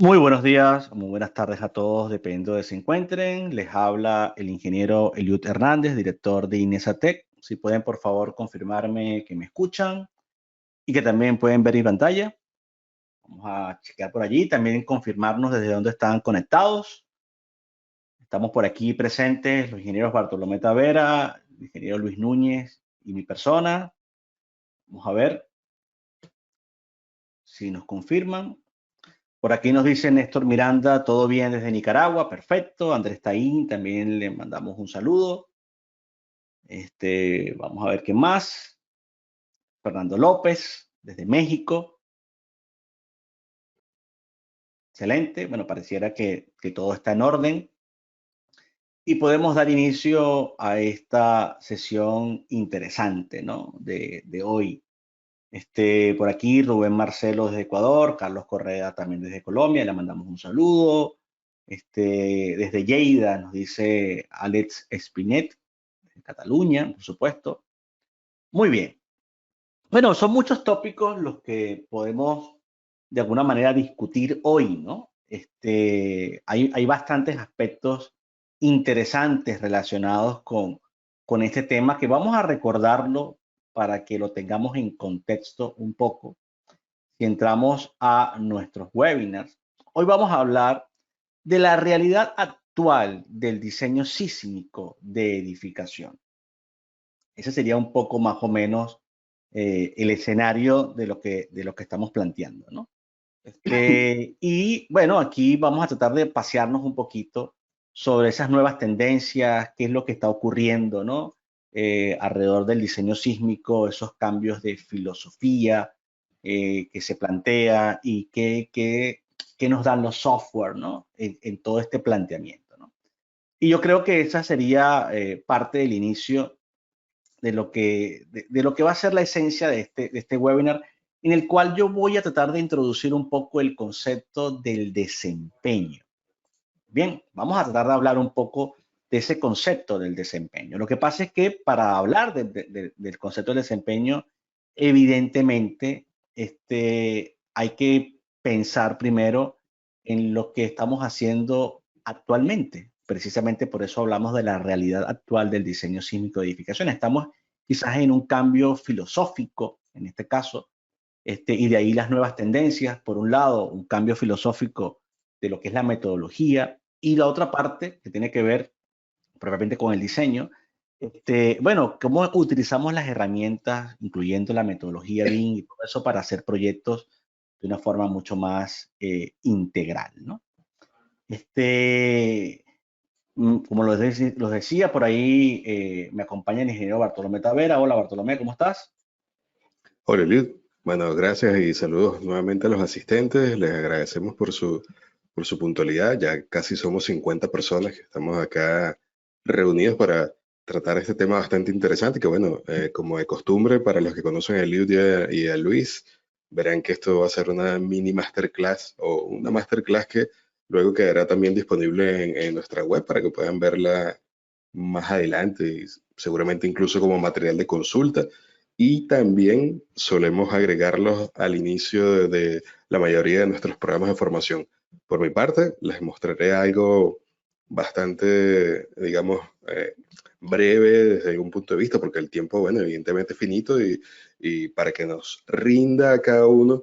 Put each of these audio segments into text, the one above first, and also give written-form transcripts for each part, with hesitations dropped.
Muy buenos días, muy buenas tardes a todos, dependiendo de se encuentren. Les habla el ingeniero Eliud Hernández, director de Inesatec. Si pueden, por favor, confirmarme que me escuchan y que también pueden ver mi pantalla. Vamos a chequear por allí, también confirmarnos desde dónde están conectados. Estamos por aquí presentes los ingenieros Bartolomé Tavera, el ingeniero Luis Núñez y mi persona. Vamos a ver si nos confirman. Por aquí nos dice Néstor Miranda, todo bien desde Nicaragua, perfecto. Andrés Taín, también le mandamos un saludo. Vamos a ver qué más. Fernando López, desde México. Excelente. Bueno, pareciera que todo está en orden. Y podemos dar inicio a esta sesión interesante, ¿no? De hoy. Por aquí Rubén Marcelo desde Ecuador, Carlos Correa también desde Colombia, le mandamos un saludo. Desde Lleida nos dice Alex Espinet, de Cataluña, por supuesto. Muy bien. Bueno, son muchos tópicos los que podemos de alguna manera discutir hoy, ¿no? Hay bastantes aspectos interesantes relacionados con este tema que vamos a recordarlo para que lo tengamos en contexto un poco. Si entramos a nuestros webinars, hoy vamos a hablar de la realidad actual del diseño sísmico de edificación. Ese sería un poco más o menos el escenario de lo que estamos planteando, ¿no? Y bueno, aquí vamos a tratar de pasearnos un poquito sobre esas nuevas tendencias, qué es lo que está ocurriendo, ¿no? Alrededor del diseño sísmico, esos cambios de filosofía que se plantea y qué nos dan los software, ¿no? En todo este planteamiento, ¿no? Y yo creo que esa sería parte del inicio de lo que va a ser la esencia de este webinar, en el cual yo voy a tratar de introducir un poco el concepto del desempeño. Bien, vamos a tratar de hablar un poco de ese concepto del desempeño. Lo que pasa es que para hablar del concepto del desempeño, evidentemente, hay que pensar primero en lo que estamos haciendo actualmente. Precisamente por eso hablamos de la realidad actual del diseño sísmico de edificaciones. Estamos quizás en un cambio filosófico, en este caso, y de ahí las nuevas tendencias. Por un lado, un cambio filosófico de lo que es la metodología, y la otra parte que tiene que ver propiamente con el diseño. Bueno, cómo utilizamos las herramientas, incluyendo la metodología BIM y todo eso para hacer proyectos de una forma mucho más integral, ¿no? Como los decía, por ahí me acompaña el ingeniero Bartolomé Tavera. Hola Bartolomé, ¿cómo estás? Hola, Eliud. Bueno, gracias y saludos nuevamente a los asistentes. Les agradecemos por su puntualidad. Ya casi somos 50 personas que estamos acá reunidos para tratar este tema bastante interesante. Que bueno, como de costumbre, para los que conocen a Eliud y a Luis, verán que esto va a ser una mini masterclass o una masterclass que luego quedará también disponible en nuestra web para que puedan verla más adelante y seguramente incluso como material de consulta. Y también solemos agregarlos al inicio de la mayoría de nuestros programas de formación. Por mi parte, les mostraré algo bastante, digamos, breve desde un punto de vista, porque el tiempo, bueno, evidentemente es finito y para que nos rinda a cada uno,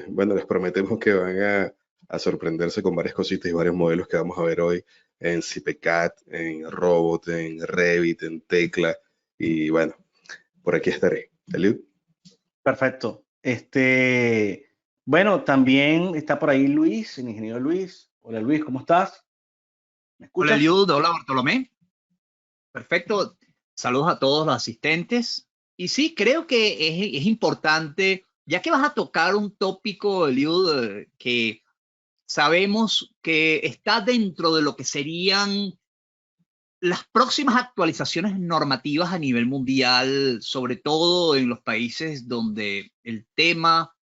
bueno, les prometemos que van a sorprenderse con varias cositas y varios modelos que vamos a ver hoy en CPCAD, en Robot, en Revit, en Tecla y bueno, por aquí estaré. Eliud. Perfecto. Bueno, también está por ahí Luis, el ingeniero Luis. Hola Luis, ¿cómo estás? ¿Me Hola escuchas? Eliud, hola Bartolomé. Perfecto. Saludos a todos los asistentes. Y sí, creo que es importante, ya que vas a tocar un tópico, Eliud, que sabemos que está dentro de lo que serían las próximas actualizaciones normativas a nivel mundial, sobre todo en los países donde el tema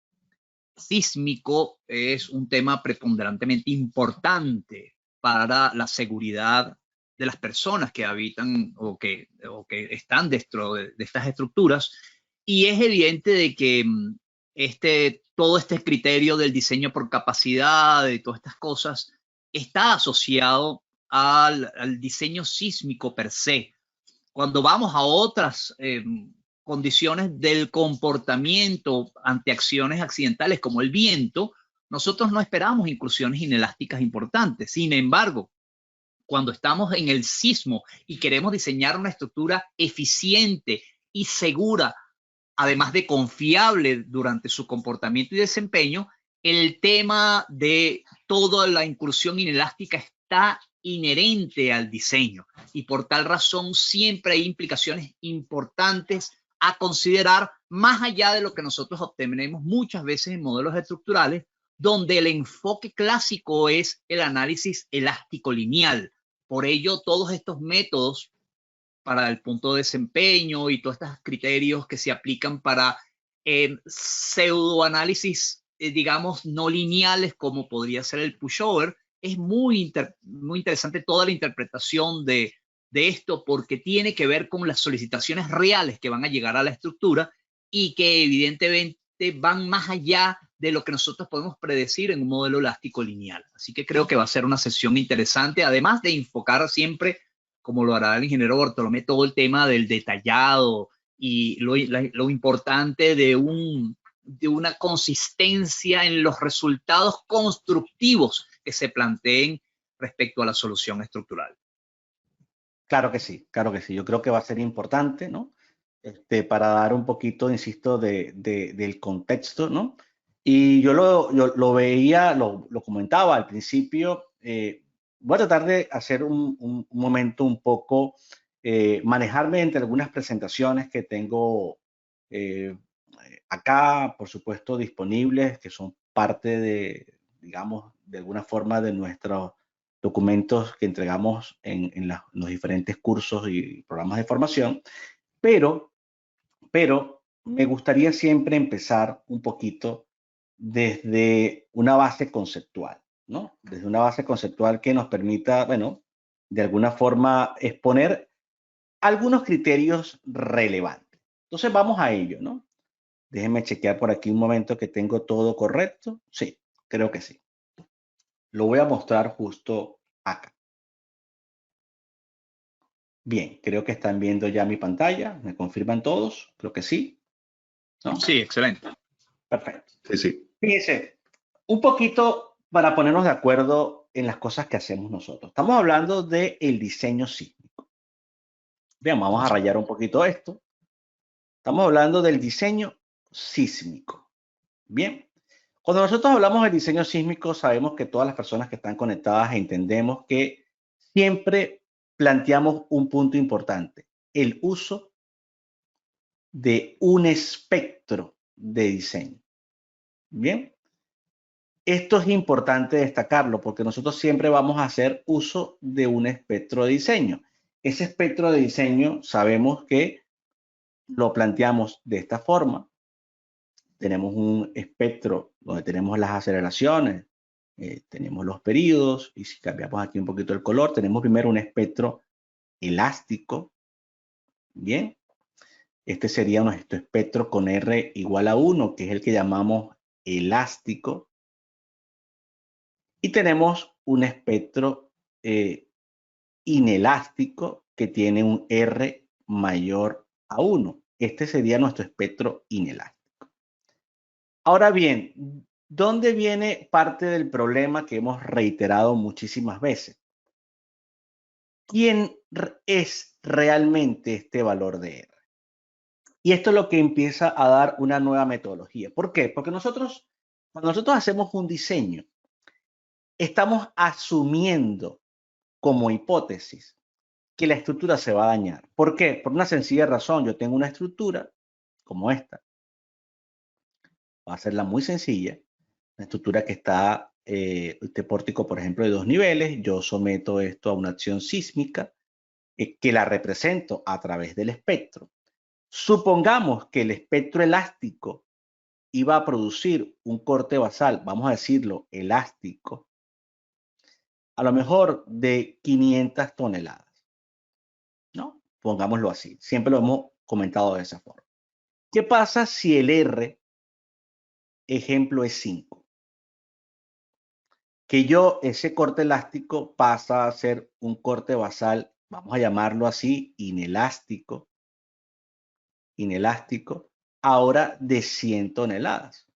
sísmico es un tema preponderantemente importante para la seguridad de las personas que habitan o que están dentro de estas estructuras. Y es evidente de que todo este criterio del diseño por capacidad, de todas estas cosas, está asociado al diseño sísmico per se. Cuando vamos a otras condiciones del comportamiento ante acciones accidentales como el viento, nosotros no esperamos inclusiones inelásticas importantes. Sin embargo, cuando estamos en el sismo y queremos diseñar una estructura eficiente y segura, además de confiable durante su comportamiento y desempeño, el tema de toda la inclusión inelástica está inherente al diseño y por tal razón siempre hay implicaciones importantes a considerar más allá de lo que nosotros obtenemos muchas veces en modelos estructurales, donde el enfoque clásico es el análisis elástico lineal. Por ello, todos estos métodos para el punto de desempeño y todos estos criterios que se aplican para pseudoanálisis, digamos, no lineales, como podría ser el pushover, es muy interesante toda la interpretación de esto porque tiene que ver con las solicitaciones reales que van a llegar a la estructura y que evidentemente van más allá de lo que nosotros podemos predecir en un modelo elástico lineal. Así que creo que va a ser una sesión interesante, además de enfocar siempre, como lo hará el ingeniero Bartolomé, todo el tema del detallado y lo importante de una consistencia en los resultados constructivos que se planteen respecto a la solución estructural. Claro que sí, claro que sí. Yo creo que va a ser importante, ¿no? Para dar un poquito, insisto, del contexto, ¿no? Y yo lo veía, lo comentaba al principio. Voy a tratar de hacer un momento un poco, manejarme entre algunas presentaciones que tengo acá, por supuesto, disponibles, que son parte de, digamos, de alguna forma de nuestros documentos que entregamos en los diferentes cursos y programas de formación, pero me gustaría siempre empezar un poquito desde una base conceptual, ¿no? Desde una base conceptual que nos permita, bueno, de alguna forma exponer algunos criterios relevantes. Entonces vamos a ello, ¿no? Déjenme chequear por aquí un momento que tengo todo correcto. Sí, creo que sí. Lo voy a mostrar justo acá. Bien, creo que están viendo ya mi pantalla. ¿Me confirman todos? Creo que sí, ¿no? Sí, excelente. Perfecto. Sí, sí. Fíjense, un poquito para ponernos de acuerdo en las cosas que hacemos nosotros. Estamos hablando del diseño sísmico. Bien, vamos a rayar un poquito esto. Estamos hablando del diseño sísmico. Bien, cuando nosotros hablamos del diseño sísmico, sabemos que todas las personas que están conectadas entendemos que siempre planteamos un punto importante, el uso de un espectro de diseño. Bien, esto es importante destacarlo porque nosotros siempre vamos a hacer uso de un espectro de diseño. Ese espectro de diseño sabemos que lo planteamos de esta forma. Tenemos un espectro donde tenemos las aceleraciones, tenemos los periodos, y si cambiamos aquí un poquito el color, tenemos primero un espectro elástico. Bien, este sería nuestro espectro con R igual a 1, que es el que llamamos elástico. Y tenemos un espectro inelástico que tiene un R mayor a 1. Este sería nuestro espectro inelástico. Ahora bien, ¿dónde viene parte del problema que hemos reiterado muchísimas veces? ¿Quién es realmente este valor de R? Y esto es lo que empieza a dar una nueva metodología. ¿Por qué? Porque cuando nosotros hacemos un diseño, estamos asumiendo como hipótesis que la estructura se va a dañar. ¿Por qué? Por una sencilla razón. Yo tengo una estructura como esta. Voy a hacerla muy sencilla. Una estructura que está, este pórtico, por ejemplo, de 2 niveles. Yo someto esto a una acción sísmica que la represento a través del espectro. Supongamos que el espectro elástico iba a producir un corte basal, vamos a decirlo, elástico, a lo mejor de 500 toneladas, ¿no? Pongámoslo así. Siempre lo hemos comentado de esa forma. ¿Qué pasa si el R ejemplo es 5. Que ese corte elástico pasa a ser un corte basal, vamos a llamarlo así, inelástico, ahora de 100 toneladas.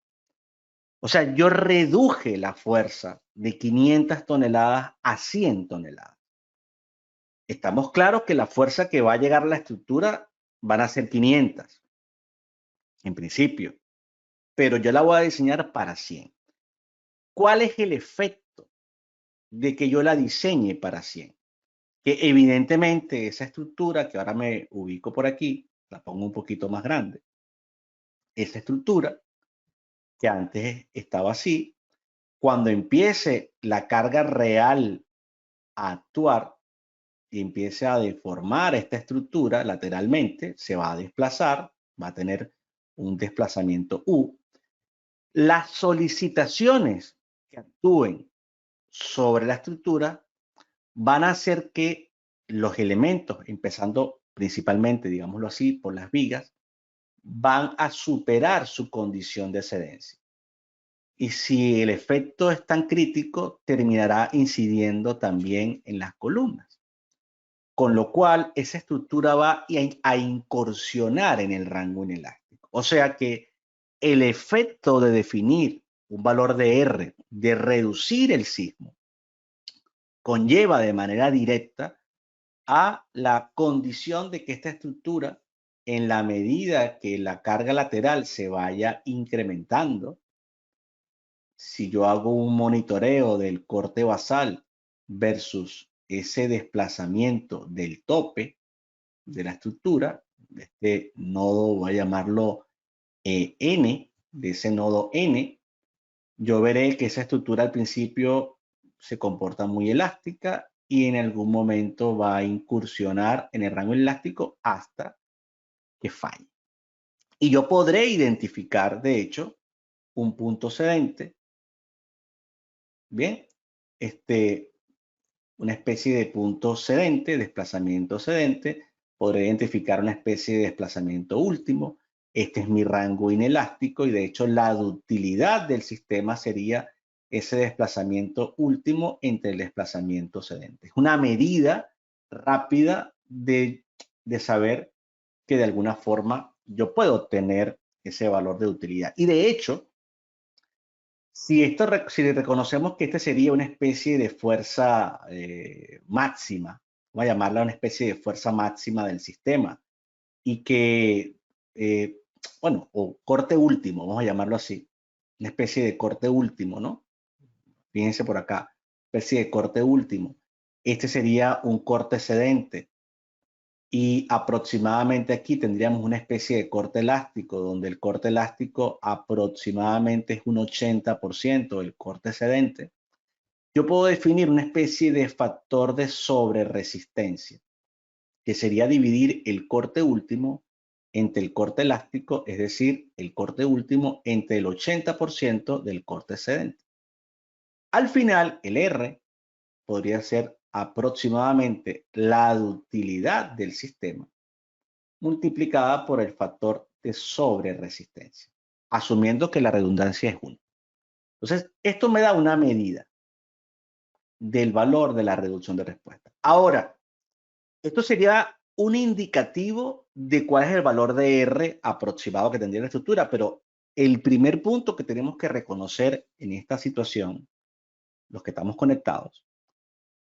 O sea, yo reduje la fuerza de 500 toneladas a 100 toneladas. Estamos claros que la fuerza que va a llegar a la estructura van a ser 500, en principio, pero yo la voy a diseñar para 100. ¿Cuál es el efecto de que yo la diseñe para 100? Que evidentemente esa estructura, que ahora me ubico por aquí, la pongo un poquito más grande, esa estructura que antes estaba así, cuando empiece la carga real a actuar y empiece a deformar esta estructura lateralmente, se va a desplazar, va a tener un desplazamiento U. Las solicitaciones que actúen sobre la estructura van a hacer que los elementos, empezando principalmente, digámoslo así, por las vigas, van a superar su condición de excedencia. Y si el efecto es tan crítico, terminará incidiendo también en las columnas. Con lo cual, esa estructura va a incursionar en el rango inelástico. O sea que el efecto de definir un valor de R, de reducir el sismo, conlleva de manera directa a la condición de que esta estructura, en la medida que la carga lateral se vaya incrementando, si yo hago un monitoreo del corte basal versus ese desplazamiento del tope de la estructura, de este nodo, voy a llamarlo N, de ese nodo N, yo veré que esa estructura al principio se comporta muy elástica y en algún momento va a incursionar en el rango elástico hasta que falle. Y yo podré identificar, de hecho, un punto cedente, bien, una especie de punto cedente, desplazamiento cedente, podré identificar una especie de desplazamiento último. Este es mi rango inelástico y de hecho la ductilidad del sistema sería ese desplazamiento último entre el desplazamiento cedente. Es una medida rápida de saber que de alguna forma yo puedo obtener ese valor de utilidad. Y de hecho, si reconocemos que este sería una especie de fuerza máxima, vamos a llamarla una especie de fuerza máxima del sistema, y que, bueno, o corte último, vamos a llamarlo así, una especie de corte último, ¿no? Fíjense por acá, especie de corte último. Este sería un corte cedente. Y aproximadamente aquí tendríamos una especie de corte elástico, donde el corte elástico aproximadamente es un 80% del corte cedente. Yo puedo definir una especie de factor de sobreresistencia, que sería dividir el corte último entre el corte elástico, es decir, el corte último entre el 80% del corte cedente. Al final, el R podría ser aproximadamente la ductilidad del sistema multiplicada por el factor de sobreresistencia, asumiendo que la redundancia es 1. Entonces, esto me da una medida del valor de la reducción de respuesta. Ahora, esto sería un indicativo de cuál es el valor de R aproximado que tendría la estructura, pero el primer punto que tenemos que reconocer en esta situación, los que estamos conectados,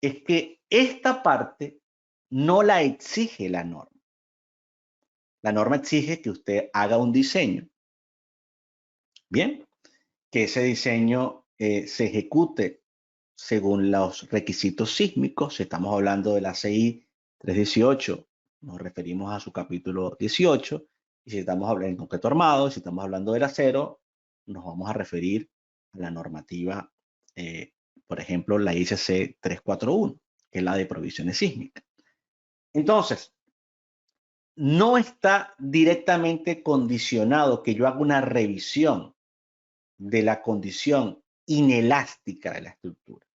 es que esta parte no la exige la norma. La norma exige que usted haga un diseño, bien, que ese diseño se ejecute según los requisitos sísmicos. Si estamos hablando de la CI 318, nos referimos a su capítulo 18, y si estamos hablando en concreto armado, si estamos hablando del acero, nos vamos a referir a la normativa, por ejemplo, la ICC 341, que es la de provisiones sísmicas. Entonces, no está directamente condicionado que yo haga una revisión de la condición inelástica de la estructura.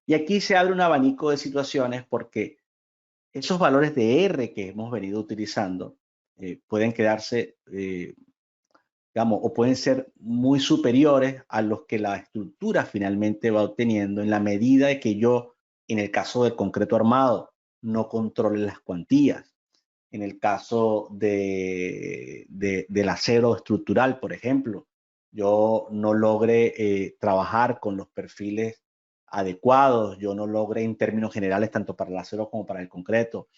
Y aquí se abre un abanico de situaciones porque esos valores de R que hemos venido utilizando pueden quedarse, digamos, o pueden ser muy superiores a los que la estructura finalmente va obteniendo en la medida de que yo, en el caso del concreto armado, no controle las cuantías. En el caso del acero estructural, por ejemplo, yo no logre trabajar con los perfiles adecuados, yo no logre en términos generales, tanto para el acero como para el concreto,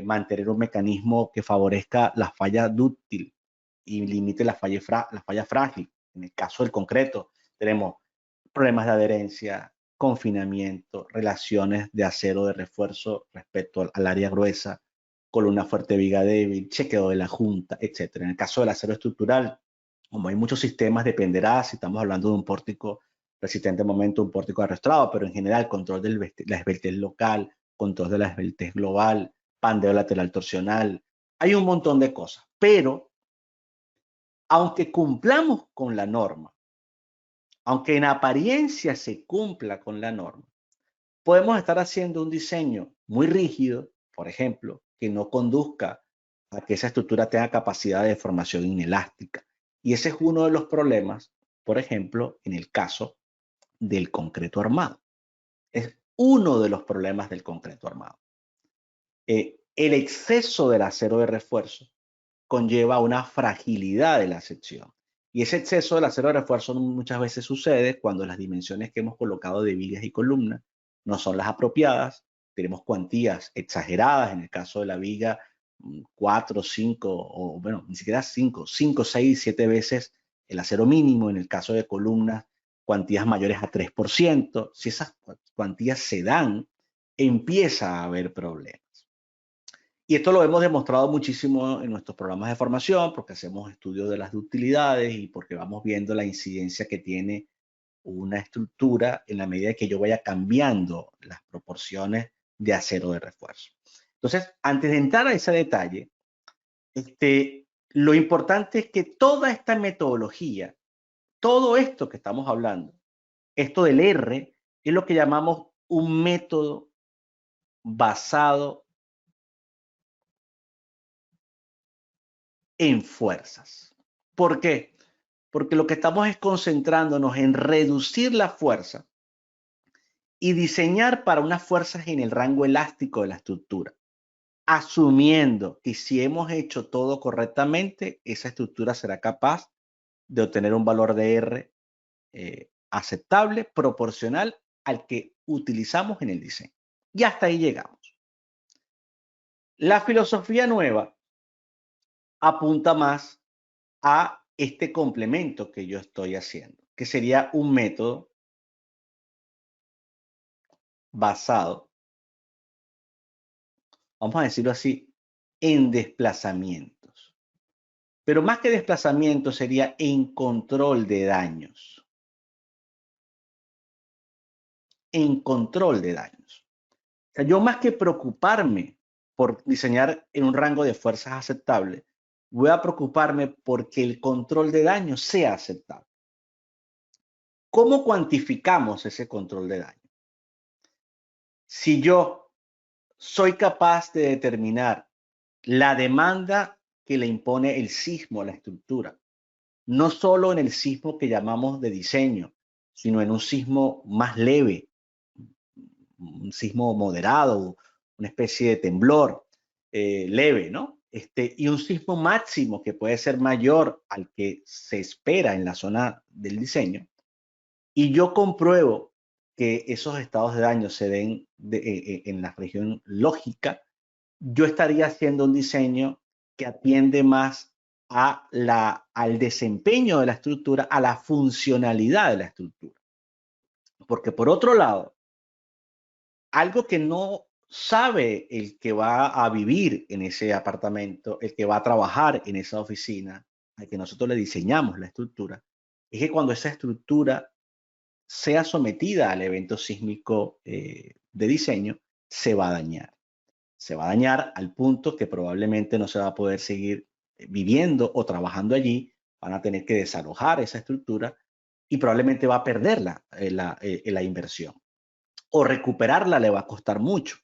mantener un mecanismo que favorezca la falla dúctil y limite la falla frágil. En el caso del concreto, tenemos problemas de adherencia, confinamiento, relaciones de acero de refuerzo respecto al área gruesa, columna fuerte, viga débil, chequeo de la junta, etc. En el caso del acero estructural, como hay muchos sistemas, dependerá si estamos hablando de un pórtico resistente a momento, un pórtico arrastrado, pero en general control de la esbeltez local, control de la esbeltez global, pandeo lateral torsional. Hay un montón de cosas, pero aunque cumplamos con la norma, aunque en apariencia se cumpla con la norma, podemos estar haciendo un diseño muy rígido, por ejemplo, que no conduzca a que esa estructura tenga capacidad de deformación inelástica. Y ese es uno de los problemas, por ejemplo, en el caso del concreto armado. Es uno de los problemas del concreto armado. El exceso del acero de refuerzo conlleva una fragilidad de la sección. Y ese exceso del acero de refuerzo muchas veces sucede cuando las dimensiones que hemos colocado de vigas y columnas no son las apropiadas. Tenemos cuantías exageradas, en el caso de la viga, 4, 5, o bueno, ni siquiera 5, 6, 7 veces el acero mínimo. En el caso de columnas, cuantías mayores a 3%. Si esas cuantías se dan, empieza a haber problemas. Y esto lo hemos demostrado muchísimo en nuestros programas de formación, porque hacemos estudios de las ductilidades y porque vamos viendo la incidencia que tiene una estructura en la medida que yo vaya cambiando las proporciones de acero de refuerzo. Entonces, antes de entrar a ese detalle, lo importante es que toda esta metodología, todo esto que estamos hablando, esto del R, es lo que llamamos un método basado en fuerzas. ¿Por qué? Porque lo que estamos es concentrándonos en reducir la fuerza y diseñar para unas fuerzas en el rango elástico de la estructura, asumiendo que si hemos hecho todo correctamente, esa estructura será capaz de obtener un valor de R aceptable, proporcional al que utilizamos en el diseño. Y hasta ahí llegamos. La filosofía nueva apunta más a este complemento que yo estoy haciendo, que sería un método basado, vamos a decirlo así, en desplazamientos. Pero más que desplazamiento sería en control de daños. En control de daños. O sea, yo más que preocuparme por diseñar en un rango de fuerzas aceptable, voy a preocuparme porque el control de daños sea aceptable. ¿Cómo cuantificamos ese control de daño? Si yo soy capaz de determinar la demanda que le impone el sismo a la estructura, no solo en el sismo que llamamos de diseño, sino en un sismo más leve, un sismo moderado, una especie de temblor leve, ¿no? Y un sismo máximo que puede ser mayor al que se espera en la zona del diseño. Y yo compruebo que esos estados de daño se den en la región lógica, yo estaría haciendo un diseño que atiende más al desempeño de la estructura, a la funcionalidad de la estructura. Porque por otro lado, algo que no sabe el que va a vivir en ese apartamento, el que va a trabajar en esa oficina, al que nosotros le diseñamos la estructura, es que cuando esa estructura sea sometida al evento sísmico de diseño, se va a dañar. Se va a dañar al punto que probablemente no se va a poder seguir viviendo o trabajando allí. Van a tener que desalojar esa estructura y probablemente va a perder la inversión. O recuperarla le va a costar mucho.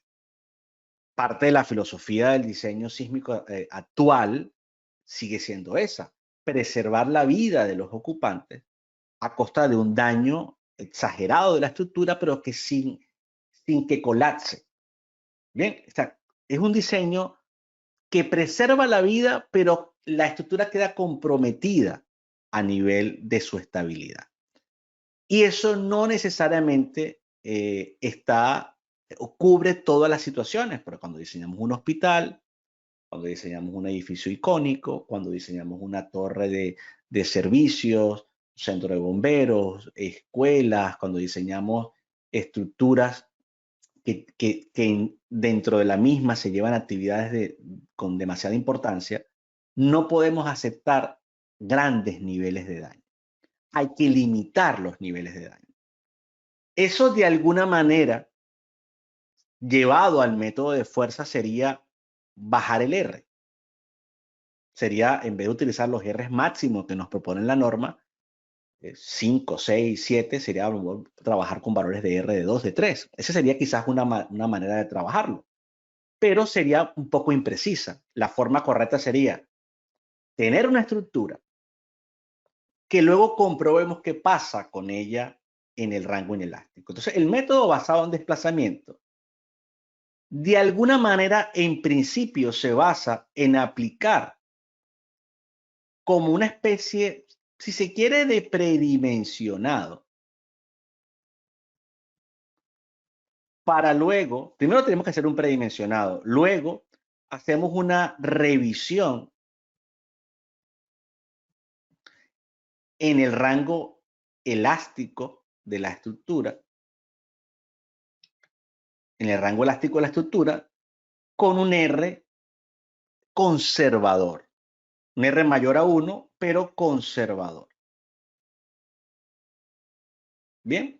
Parte de la filosofía del diseño sísmico actual sigue siendo esa. preservar la vida de los ocupantes a costa de un daño exagerado de la estructura, pero que sin que colapse. Bien, o sea, es un diseño que preserva la vida, pero la estructura queda comprometida a nivel de su estabilidad. Y eso no necesariamente cubre todas las situaciones, pero cuando diseñamos un hospital, cuando diseñamos un edificio icónico, cuando diseñamos una torre de servicios, centro de bomberos, escuelas, cuando diseñamos estructuras que dentro de la misma se llevan actividades con demasiada importancia, no podemos aceptar grandes niveles de daño. Hay que limitar los niveles de daño. Eso de alguna manera, llevado al método de fuerza, sería bajar el R. Sería, en vez de utilizar los R máximos que nos propone la norma, 5, 6, 7, sería trabajar con valores de R de 2, de 3. Esa sería quizás una manera de trabajarlo, pero sería un poco imprecisa. La forma correcta sería tener una estructura que luego comprobemos qué pasa con ella en el rango inelástico. Entonces, el método basado en desplazamiento, de alguna manera, en principio, se basa en aplicar como una especie, si se quiere, de predimensionado. Para luego, primero tenemos que hacer un predimensionado, luego hacemos una revisión en el rango elástico de la estructura, en el rango elástico de la estructura, con un R conservador, un R mayor a 1, pero conservador. Bien,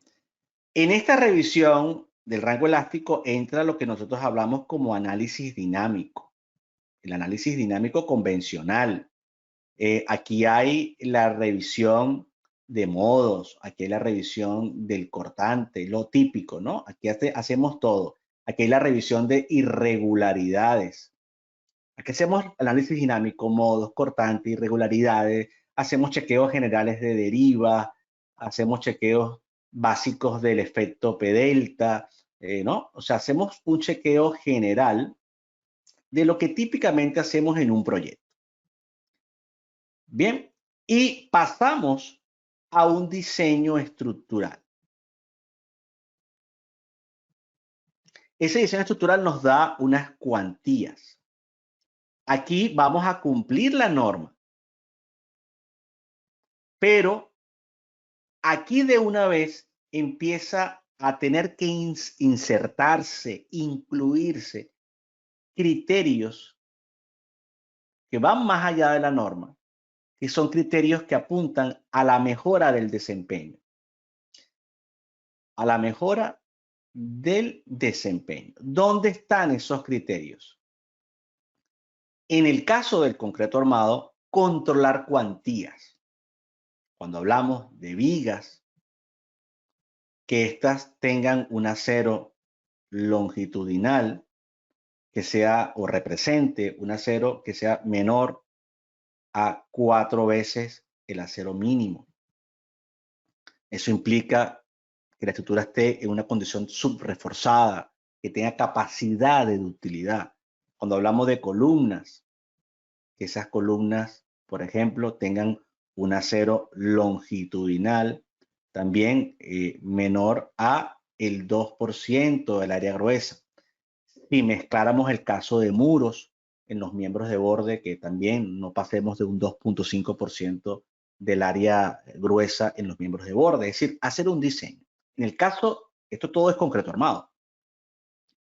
en esta revisión del rango elástico entra lo que nosotros hablamos como análisis dinámico, el análisis dinámico convencional. Aquí hay la revisión de modos, aquí hay la revisión del cortante, lo típico, ¿no? Aquí hacemos todo. Aquí hay la revisión de irregularidades. Aquí hacemos análisis dinámico, modos, cortantes, irregularidades, hacemos chequeos generales de deriva, hacemos chequeos básicos del efecto P delta, ¿no? O sea, hacemos un chequeo general de lo que típicamente hacemos en un proyecto. Bien, y pasamos a un diseño estructural. Ese diseño estructural nos da unas cuantías. Aquí vamos a cumplir la norma, pero aquí de una vez empieza a tener que insertarse, incluirse criterios que van más allá de la norma, que son criterios que apuntan a la mejora del desempeño, a la mejora del desempeño. ¿Dónde están esos criterios? En el caso del concreto armado, controlar cuantías. Cuando hablamos de vigas, que éstas tengan un acero longitudinal que sea o represente un acero que sea menor a 4 veces el acero mínimo. Eso implica que la estructura esté en una condición subreforzada, que tenga capacidad de ductilidad. Cuando hablamos de columnas, que esas columnas, por ejemplo, tengan un acero longitudinal también menor a el 2% del área gruesa. Si mezcláramos el caso de muros en los miembros de borde, que también no pasemos de un 2.5% del área gruesa en los miembros de borde, es decir, hacer un diseño. En el caso, esto todo es concreto armado.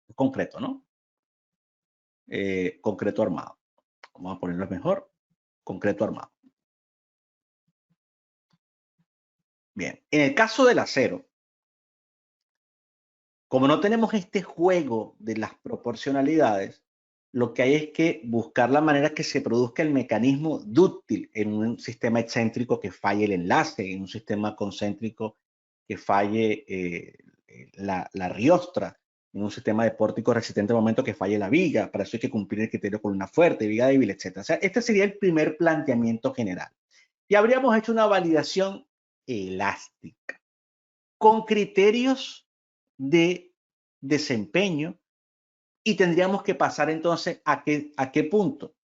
Es concreto, ¿no? Concreto armado. Vamos a ponerlo mejor. Concreto armado. Bien, en el caso del acero, como no tenemos este juego de las proporcionalidades, lo que hay es que buscar la manera que se produzca el mecanismo dúctil en un sistema excéntrico que falle el enlace, en un sistema concéntrico que falle la riostra, en un sistema de pórtico resistente al momento que falle la viga. Para eso hay que cumplir el criterio columna fuerte, viga débil, etc. O sea, este sería el primer planteamiento general. Y habríamos hecho una validación elástica con criterios de desempeño y tendríamos que pasar entonces a qué punto.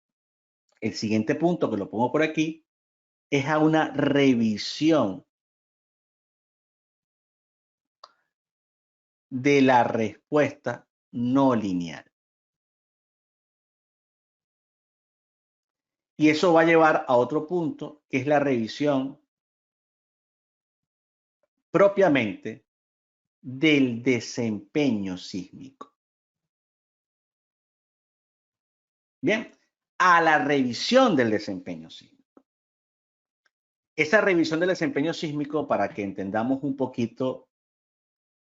El siguiente punto, que lo pongo por aquí, es a una revisión de la respuesta no lineal. Y eso va a llevar a otro punto, que es la revisión propiamente del desempeño sísmico. Bien, a la revisión del desempeño sísmico. Esa revisión del desempeño sísmico, para que entendamos un poquito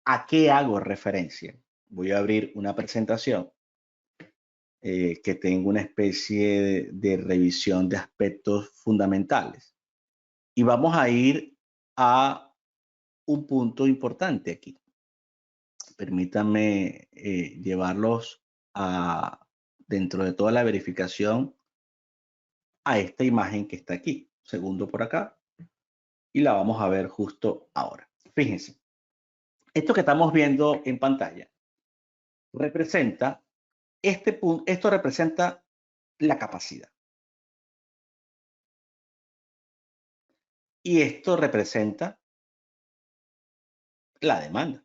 a qué hago referencia. Voy a abrir una presentación que tenga una especie de revisión de aspectos fundamentales. Y vamos a ir a un punto importante aquí. Permítanme llevarlos dentro de toda la verificación a esta imagen que está aquí. Segundo por acá. Y la vamos a ver justo ahora. Fíjense. Esto que estamos viendo en pantalla representa este punto. Esto representa la capacidad. Y esto representa la demanda.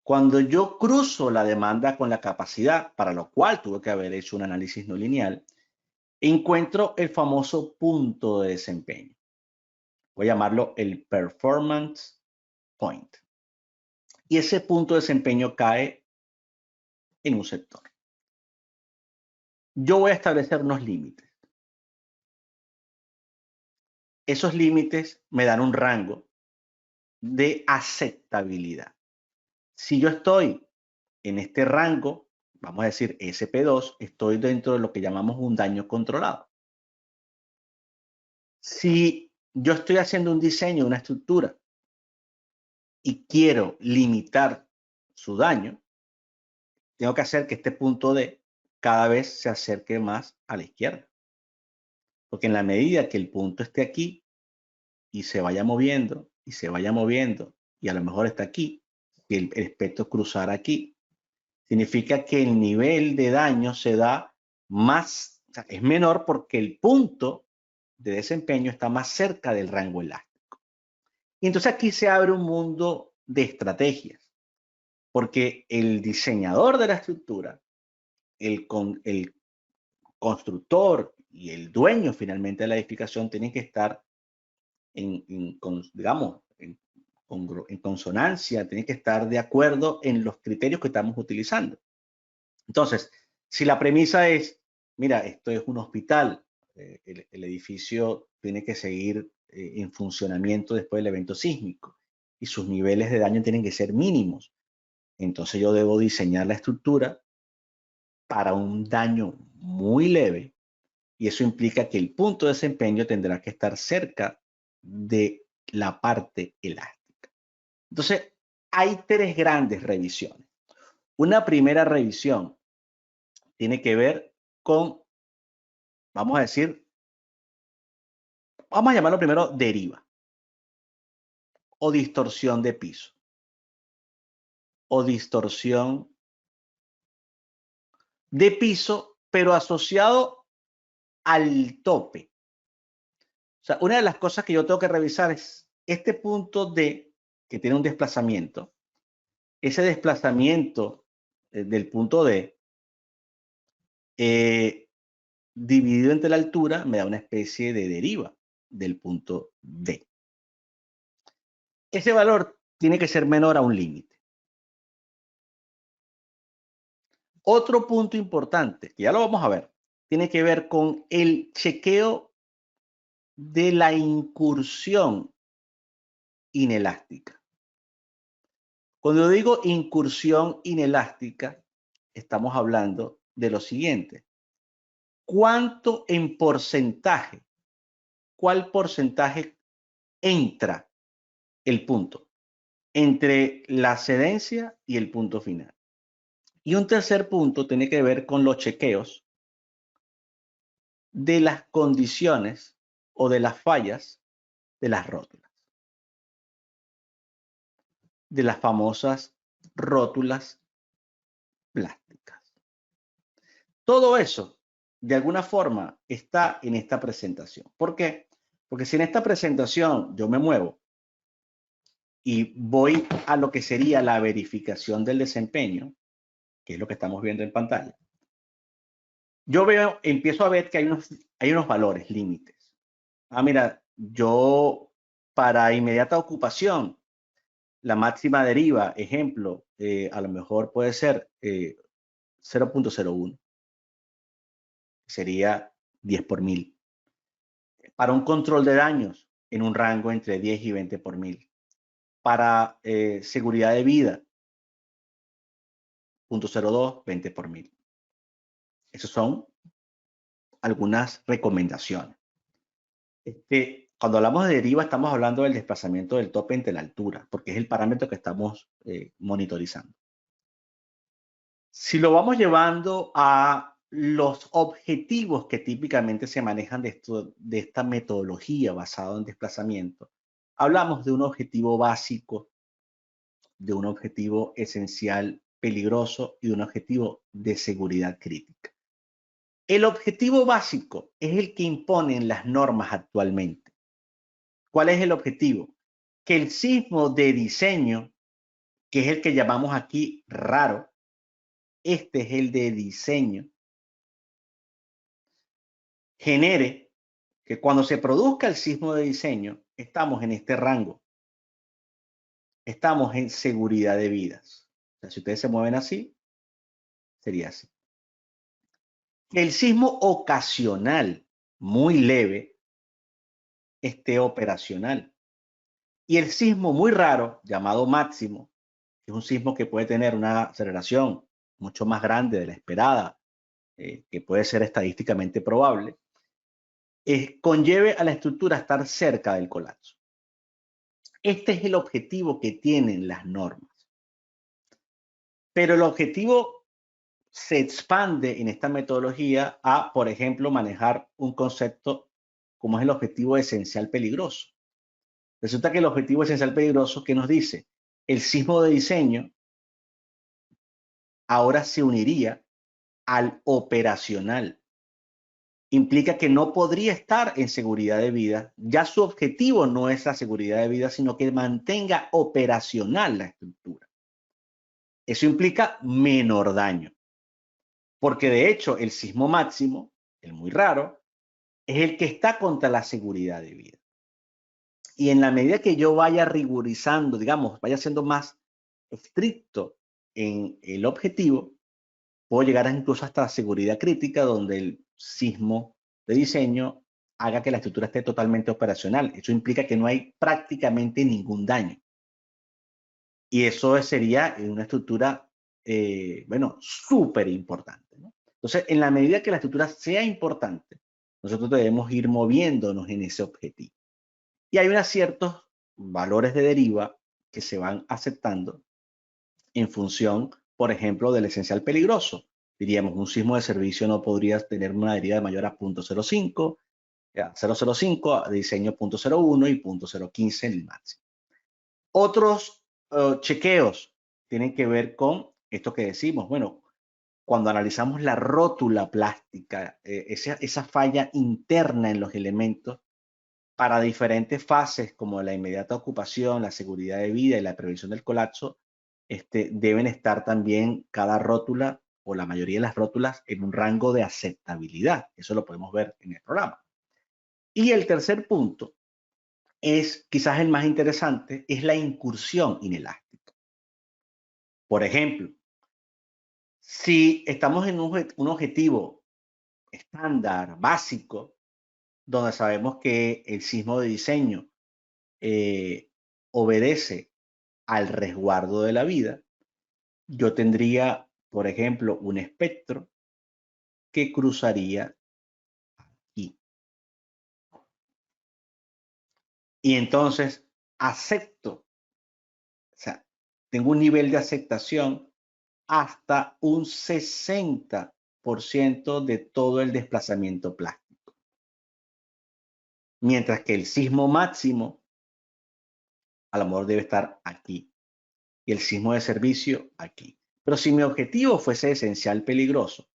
Cuando yo cruzo la demanda con la capacidad, para lo cual tuve que haber hecho un análisis no lineal, encuentro el famoso punto de desempeño. Voy a llamarlo el performance point. Y ese punto de desempeño cae en un sector. Yo voy a establecer unos límites. Esos límites me dan un rango de aceptabilidad. Si yo estoy en este rango, vamos a decir SP2, estoy dentro de lo que llamamos un daño controlado. Si yo estoy haciendo un diseño de una estructura y quiero limitar su daño, tengo que hacer que este punto D cada vez se acerque más a la izquierda. Porque en la medida que el punto esté aquí y se vaya moviendo y se vaya moviendo y a lo mejor está aquí, y el espectro cruzara aquí, significa que el nivel de daño se da más, o sea, es menor porque el punto de desempeño está más cerca del rango elástico. Y entonces aquí se abre un mundo de estrategias, porque el diseñador de la estructura, el constructor y el dueño finalmente de la edificación tienen que estar digamos, en consonancia, tienen que estar de acuerdo en los criterios que estamos utilizando. Entonces, si la premisa es, mira, esto es un hospital, el edificio tiene que seguir en funcionamiento después del evento sísmico y sus niveles de daño tienen que ser mínimos. Entonces yo debo diseñar la estructura para un daño muy leve y eso implica que el punto de desempeño tendrá que estar cerca de la parte elástica. Entonces, hay tres grandes revisiones. Una primera revisión tiene que ver con, vamos a decir, vamos a llamarlo primero deriva o distorsión de piso o distorsión de piso, pero asociado al tope. O sea, una de las cosas que yo tengo que revisar es este punto D que tiene un desplazamiento. Ese desplazamiento del punto D dividido entre la altura me da una especie de deriva del punto D. Ese valor tiene que ser menor a un límite. Otro punto importante, que ya lo vamos a ver, tiene que ver con el chequeo de la incursión inelástica. Cuando digo incursión inelástica, estamos hablando de lo siguiente. ¿Cuánto en porcentaje? ¿Cuál porcentaje entra el punto entre la cedencia y el punto final? Y un tercer punto tiene que ver con los chequeos de las condiciones o de las fallas de las rótulas, de las famosas rótulas plásticas. Todo eso, de alguna forma, está en esta presentación. ¿Por qué? Porque si en esta presentación yo me muevo y voy a lo que sería la verificación del desempeño, que es lo que estamos viendo en pantalla, yo empiezo a ver que hay unos valores límites. Mira, yo para inmediata ocupación, la máxima deriva, ejemplo, a lo mejor puede ser 0.01, sería 10 por 1000. Para un control de daños, en un rango entre 10 y 20 por 1000. Para seguridad de vida, 0.02, 20 por 1000. Esas son algunas recomendaciones. Cuando hablamos de deriva, estamos hablando del desplazamiento del tope entre la altura, porque es el parámetro que estamos monitorizando. Si lo vamos llevando a los objetivos que típicamente se manejan de esta metodología basada en desplazamiento, hablamos de un objetivo básico, de un objetivo esencial peligroso y de un objetivo de seguridad crítica. El objetivo básico es el que imponen las normas actualmente. ¿Cuál es el objetivo? Que el sismo de diseño, que es el que llamamos aquí raro, este es el de diseño, genere que cuando se produzca el sismo de diseño, estamos en este rango. Estamos en seguridad de vidas. O sea, si ustedes se mueven así, sería así. El sismo ocasional, muy leve, esté operacional. Y el sismo muy raro, llamado máximo, que es un sismo que puede tener una aceleración mucho más grande de la esperada, que puede ser estadísticamente probable, conlleve a la estructura a estar cerca del colapso. Este es el objetivo que tienen las normas. Pero el objetivo se expande en esta metodología a, por ejemplo, manejar un concepto como es el objetivo esencial peligroso. Resulta que el objetivo esencial peligroso, ¿qué nos dice? El sismo de diseño ahora se uniría al operacional. Implica que no podría estar en seguridad de vida. Ya su objetivo no es la seguridad de vida, sino que mantenga operacional la estructura. Eso implica menor daño. Porque de hecho el sismo máximo, el muy raro, es el que está contra la seguridad de vida. Y en la medida que yo vaya rigorizando, digamos, vaya siendo más estricto en el objetivo, puedo llegar incluso hasta la seguridad crítica, donde el sismo de diseño haga que la estructura esté totalmente operacional. Eso implica que no hay prácticamente ningún daño. Y eso sería una estructura, bueno, súper importante, ¿no? Entonces, en la medida que la estructura sea importante, nosotros debemos ir moviéndonos en ese objetivo. Y hay unos ciertos valores de deriva que se van aceptando en función, por ejemplo, del esencial peligroso. Diríamos, un sismo de servicio no podría tener una deriva mayor a 0.05, 0.05, diseño 0.01 y 0.015 en el máximo. Otros chequeos tienen que ver con esto que decimos, bueno, cuando analizamos la rótula plástica, esa falla interna en los elementos, para diferentes fases como la inmediata ocupación, la seguridad de vida y la prevención del colapso, deben estar también cada rótula o la mayoría de las rótulas en un rango de aceptabilidad. Eso lo podemos ver en el programa. Y el tercer punto es quizás el más interesante, es la incursión inelástica. Por ejemplo, si estamos en un objetivo estándar, básico, donde sabemos que el sismo de diseño obedece al resguardo de la vida, yo tendría, por ejemplo, un espectro que cruzaría aquí. Y entonces acepto, o sea, tengo un nivel de aceptación hasta un 60% de todo el desplazamiento plástico. mientras que el sismo máximo a lo mejor debe estar aquí y el sismo de servicio aquí. Pero si mi objetivo fuese esencial peligroso,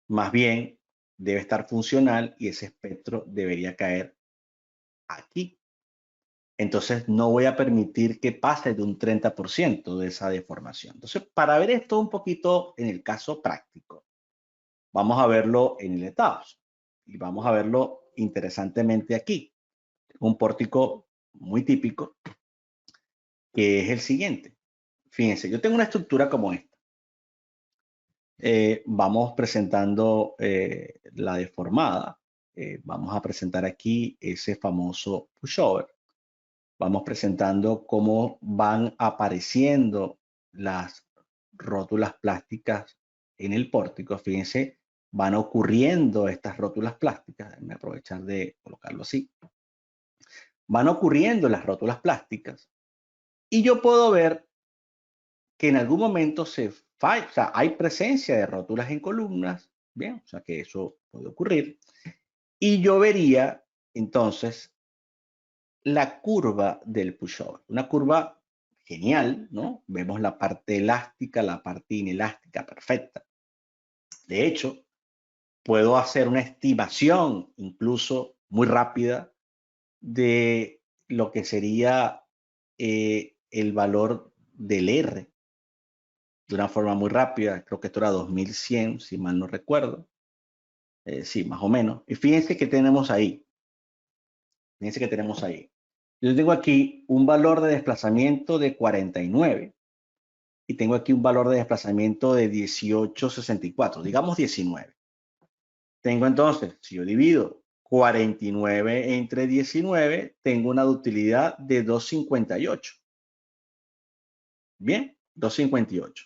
más bien debe estar funcional y ese espectro debería caer aquí. Entonces no voy a permitir que pase de un 30% de esa deformación. Entonces, para ver esto un poquito en el caso práctico, vamos a verlo en el Estados y vamos a verlo interesantemente aquí. Un pórtico muy típico que es el siguiente. Fíjense, yo tengo una estructura como esta. Vamos presentando la deformada. Vamos a presentar aquí ese famoso pushover. Vamos presentando cómo van apareciendo las rótulas plásticas en el pórtico. Fíjense, van ocurriendo estas rótulas plásticas. Déjenme aprovechar de colocarlo así. Van ocurriendo las rótulas plásticas y yo puedo ver que en algún momento o sea, hay presencia de rótulas en columnas, bien, o sea que eso puede ocurrir. Y yo vería entonces la curva del pushover, una curva genial, ¿no? Vemos la parte elástica, la parte inelástica, perfecta. De hecho, puedo hacer una estimación incluso muy rápida de lo que sería el valor del R de una forma muy rápida. Creo que esto era 2100, si mal no recuerdo. Sí, más o menos. Y fíjense que tenemos ahí. Fíjense que tenemos ahí. Yo tengo aquí un valor de desplazamiento de 49 y tengo aquí un valor de desplazamiento de 1864, digamos 19. Tengo entonces, si yo divido 49 entre 19, tengo una ductilidad de 258. Bien, 258.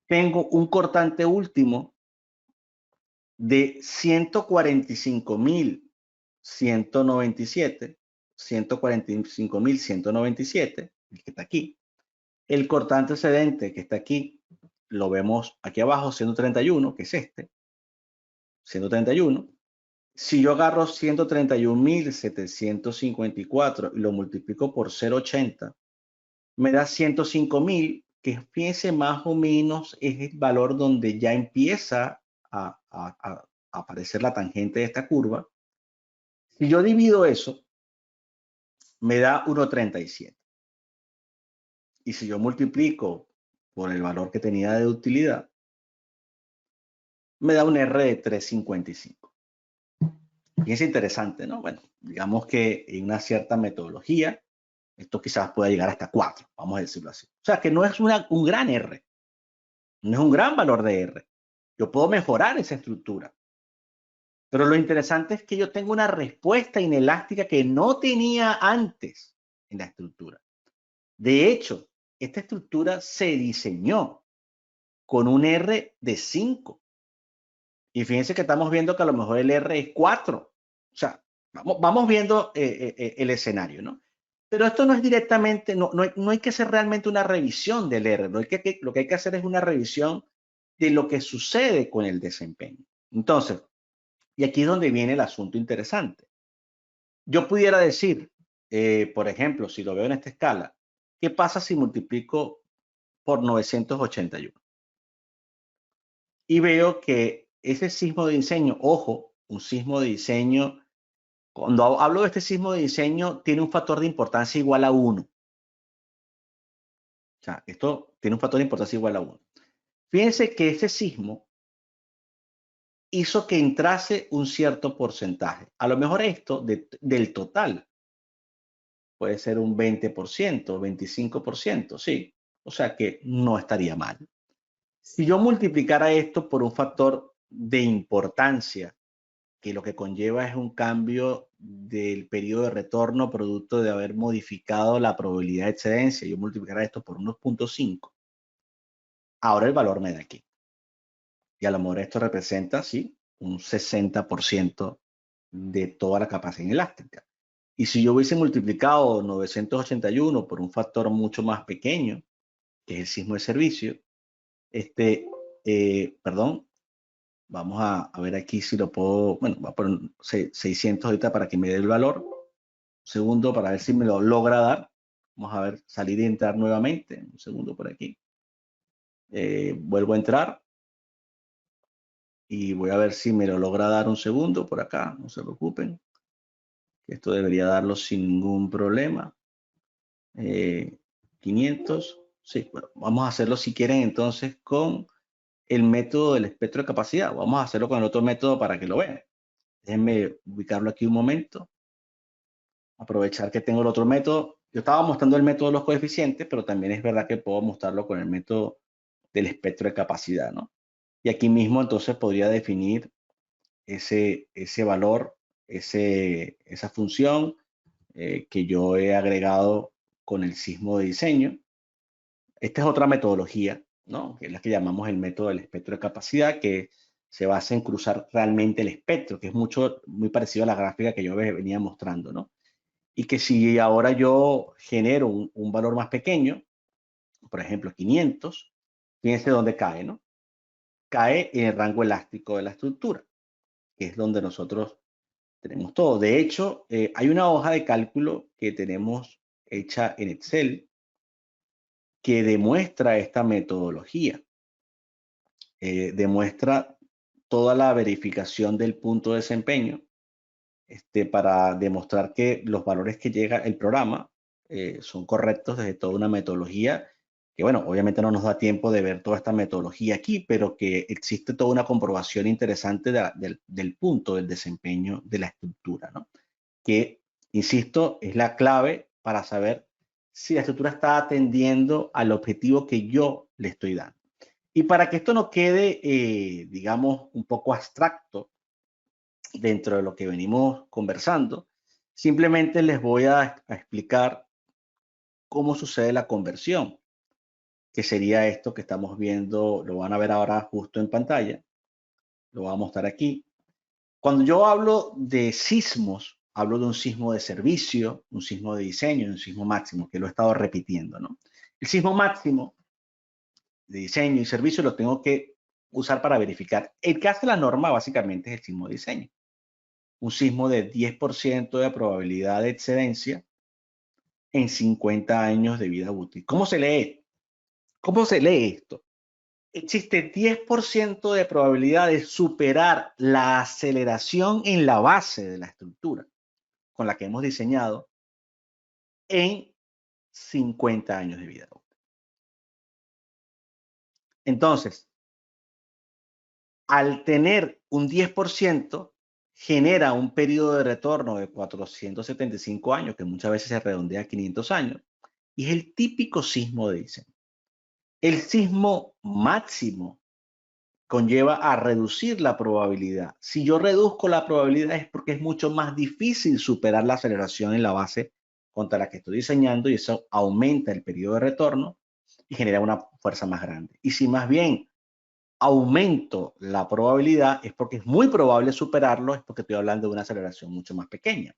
Tengo un cortante último de 145.197, 145.197, el que está aquí. El cortante excedente que está aquí, lo vemos aquí abajo, 131, que es este, 131. Si yo agarro 131.754 y lo multiplico por 0.80, me da 105.000, que fíjense más o menos es el valor donde ya empieza a aparecer la tangente de esta curva. Si yo divido eso, me da 1.37. Y si yo multiplico por el valor que tenía de utilidad, me da un R de 3.55. Y es interesante, ¿no? Bueno, digamos que en una cierta metodología, esto quizás pueda llegar hasta 4, vamos a decirlo así. O sea, que no es un gran R, no es un gran valor de R. Yo puedo mejorar esa estructura. Pero lo interesante es que yo tengo una respuesta inelástica que no tenía antes en la estructura. De hecho, esta estructura se diseñó con un R de 5. Y fíjense que estamos viendo que a lo mejor el R es 4. O sea, vamos viendo el escenario, ¿no? Pero esto no es directamente, no hay que hacer realmente una revisión del R. Lo que hay que hacer es una revisión de lo que sucede con el desempeño. Entonces, y aquí es donde viene el asunto interesante. Yo pudiera decir, por ejemplo, si lo veo en esta escala, ¿qué pasa si multiplico por 981? Y veo que ese sismo de diseño, ojo, un sismo de diseño, cuando hablo de este sismo de diseño, tiene un factor de importancia igual a 1. O sea, esto tiene un factor de importancia igual a 1. Fíjense que ese sismo hizo que entrase un cierto porcentaje. A lo mejor esto del total puede ser un 20%, 25%, sí. O sea que no estaría mal. Si yo multiplicara esto por un factor de importancia, que lo que conlleva es un cambio del periodo de retorno producto de haber modificado la probabilidad de excedencia, yo multiplicara esto por 1.5, ahora el valor me da aquí. Y a lo mejor esto representa, sí, un 60% de toda la capacidad inelástica. Y si yo hubiese multiplicado 981 por un factor mucho más pequeño, que es el sismo de servicio, perdón, Vamos a ver aquí si lo puedo, bueno, voy a poner 600 ahorita para que me dé el valor. Un segundo para ver si me lo logra dar. Vamos a ver, salir y entrar nuevamente. Un segundo por aquí. Vuelvo a entrar. Y voy a ver si me lo logra dar un segundo por acá. No se preocupen. Esto debería darlo sin ningún problema. 500. Sí, bueno, vamos a hacerlo si quieren entonces con el método del espectro de capacidad. Vamos a hacerlo con el otro método para que lo vean. Déjenme ubicarlo aquí un momento. Aprovechar que tengo el otro método. Yo estaba mostrando el método de los coeficientes, pero también es verdad que puedo mostrarlo con el método del espectro de capacidad, ¿no? Y aquí mismo entonces podría definir ese valor, esa función que yo he agregado con el sismo de diseño. Esta es otra metodología, ¿no? Que es la que llamamos el método del espectro de capacidad, que se basa en cruzar realmente el espectro, que es muy parecido a la gráfica que yo venía mostrando, ¿no? Y que si ahora yo genero un valor más pequeño, por ejemplo 500, fíjense dónde cae, ¿no? Cae en el rango elástico de la estructura, que es donde nosotros tenemos todo. De hecho, hay una hoja de cálculo que tenemos hecha en Excel que demuestra esta metodología. Demuestra toda la verificación del punto de desempeño para demostrar que los valores que llega el programa son correctos desde toda una metodología que, bueno, obviamente no nos da tiempo de ver toda esta metodología aquí, pero que existe toda una comprobación interesante del punto del desempeño de la estructura, ¿no? Que, insisto, es la clave para saber si la estructura está atendiendo al objetivo que yo le estoy dando. Y para que esto no quede, digamos, un poco abstracto dentro de lo que venimos conversando, simplemente les voy a explicar cómo sucede la conversión, que sería esto que estamos viendo, lo van a ver ahora justo en pantalla, lo voy a mostrar aquí. Cuando yo hablo de sismos, hablo de un sismo de servicio, un sismo de diseño, un sismo máximo, que lo he estado repitiendo, ¿no? El sismo máximo de diseño y servicio lo tengo que usar para verificar. El que hace la norma básicamente es el sismo de diseño. Un sismo de 10% de probabilidad de excedencia en 50 años de vida útil. ¿Cómo se lee? ¿Cómo se lee esto? Existe 10% de probabilidad de superar la aceleración en la base de la estructura con la que hemos diseñado en 50 años de vida útil. Entonces, al tener un 10%, genera un periodo de retorno de 475 años, que muchas veces se redondea a 500 años, y es el típico sismo de diseño. El sismo máximo conlleva a reducir la probabilidad. Si yo reduzco la probabilidad es porque es mucho más difícil superar la aceleración en la base contra la que estoy diseñando y eso aumenta el periodo de retorno y genera una fuerza más grande. Y si más bien aumento la probabilidad es porque es muy probable superarlo, es porque estoy hablando de una aceleración mucho más pequeña.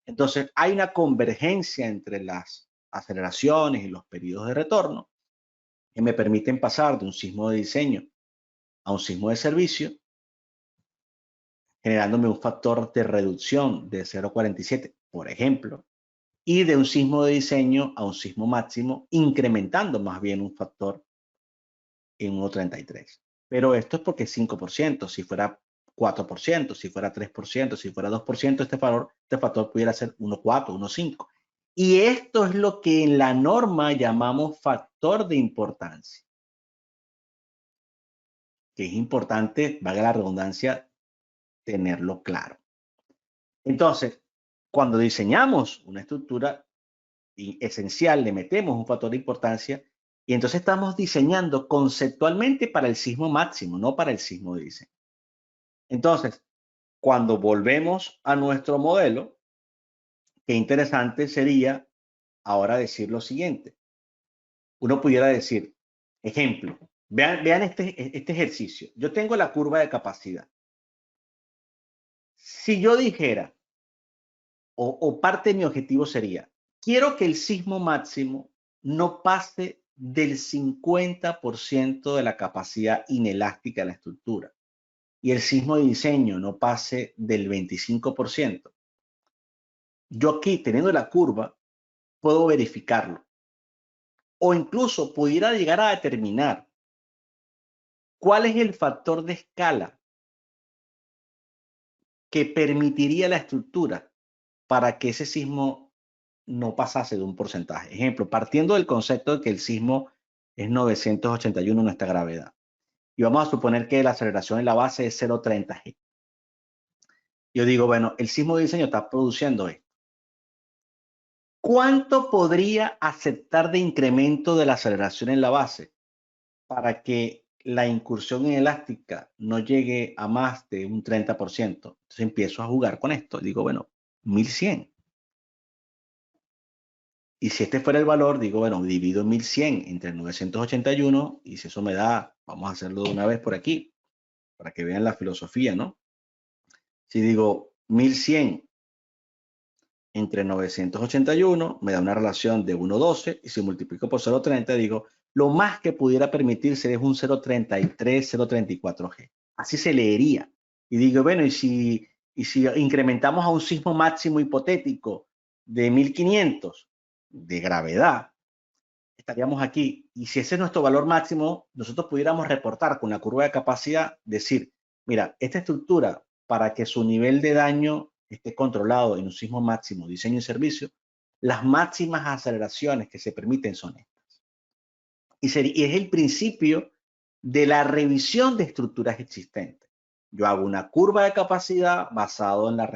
Entonces hay una convergencia entre las aceleraciones y los periodos de retorno que me permiten pasar de un sismo de diseño a un sismo de servicio, generándome un factor de reducción de 0,47, por ejemplo, y de un sismo de diseño a un sismo máximo, incrementando más bien un factor en 1,33. Pero esto es porque es 5%, si fuera 4%, si fuera 3%, si fuera 2%, este factor pudiera ser 1,4, 1,5. Y esto es lo que en la norma llamamos factor de importancia. Que es importante, valga la redundancia, tenerlo claro. Entonces, cuando diseñamos una estructura esencial, le metemos un factor de importancia y entonces estamos diseñando conceptualmente para el sismo máximo, no para el sismo de diseño. Entonces, cuando volvemos a nuestro modelo, qué interesante sería ahora decir lo siguiente. Uno pudiera decir, ejemplo, vean este ejercicio. Yo tengo la curva de capacidad. Si yo dijera, o parte de mi objetivo sería, quiero que el sismo máximo no pase del 50% de la capacidad inelástica de la estructura. y el sismo de diseño no pase del 25%, yo aquí, teniendo la curva, puedo verificarlo. O incluso pudiera llegar a determinar cuál es el factor de escala que permitiría la estructura para que ese sismo no pasase de un porcentaje. Ejemplo, partiendo del concepto de que el sismo es 981 nuestra gravedad. Y vamos a suponer que la aceleración en la base es 0,30 G. Yo digo, bueno, el sismo de diseño está produciendo esto. ¿Cuánto podría aceptar de incremento de la aceleración en la base para que la incursión elástica no llegue a más de un 30%? Entonces empiezo a jugar con esto. Digo, bueno, 1100. Y si este fuera el valor, digo, bueno, divido 1100 entre 981 y si eso me da, vamos a hacerlo de una vez por aquí, para que vean la filosofía, ¿no? Si digo 1100 entre 981, me da una relación de 1,12 y si multiplico por 0,30, digo, lo más que pudiera permitirse es un 0,33, 0,34 G. Así se leería. Y digo, bueno, y si incrementamos a un sismo máximo hipotético de 1500 de gravedad, estaríamos aquí. Y si ese es nuestro valor máximo, nosotros pudiéramos reportar con la curva de capacidad, decir, mira, esta estructura, para que su nivel de daño esté controlado en un sismo máximo, diseño y servicio, las máximas aceleraciones que se permiten son estas. Y es el principio de la revisión de estructuras existentes. Yo hago una curva de capacidad basado en la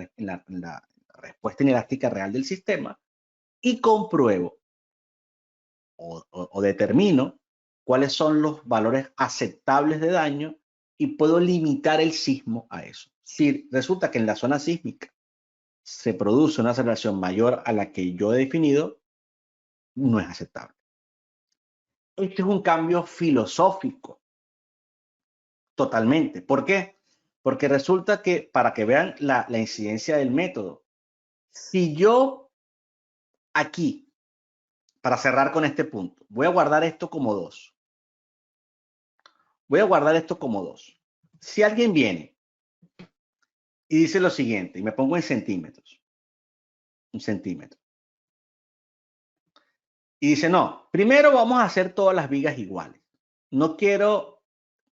respuesta inelástica real del sistema y compruebo o determino cuáles son los valores aceptables de daño y puedo limitar el sismo a eso. Si resulta que en la zona sísmica se produce una aceleración mayor a la que yo he definido, no es aceptable. Este es un cambio filosófico, totalmente. ¿Por qué? Porque resulta que, para que vean la incidencia del método, si yo aquí, para cerrar con este punto, voy a guardar esto como 2. Voy a guardar esto como 2. Si alguien viene y dice lo siguiente, y me pongo en centímetros, un centímetro, y dice, no, primero vamos a hacer todas las vigas iguales. No quiero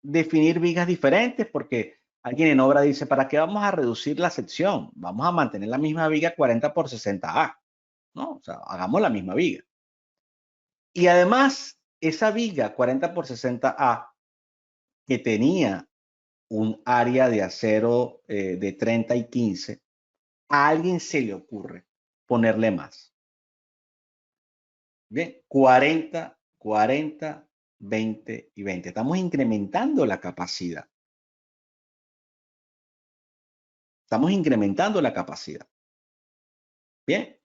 definir vigas diferentes porque alguien en obra dice, ¿para qué vamos a reducir la sección? Vamos a mantener la misma viga 40 por 60A, ¿no? O sea, hagamos la misma viga. Y además, esa viga 40 por 60A que tenía un área de acero de 30 y 15, a alguien se le ocurre ponerle más. Bien, 40, 40, 20 y 20. Estamos incrementando la capacidad. Estamos incrementando la capacidad. Bien.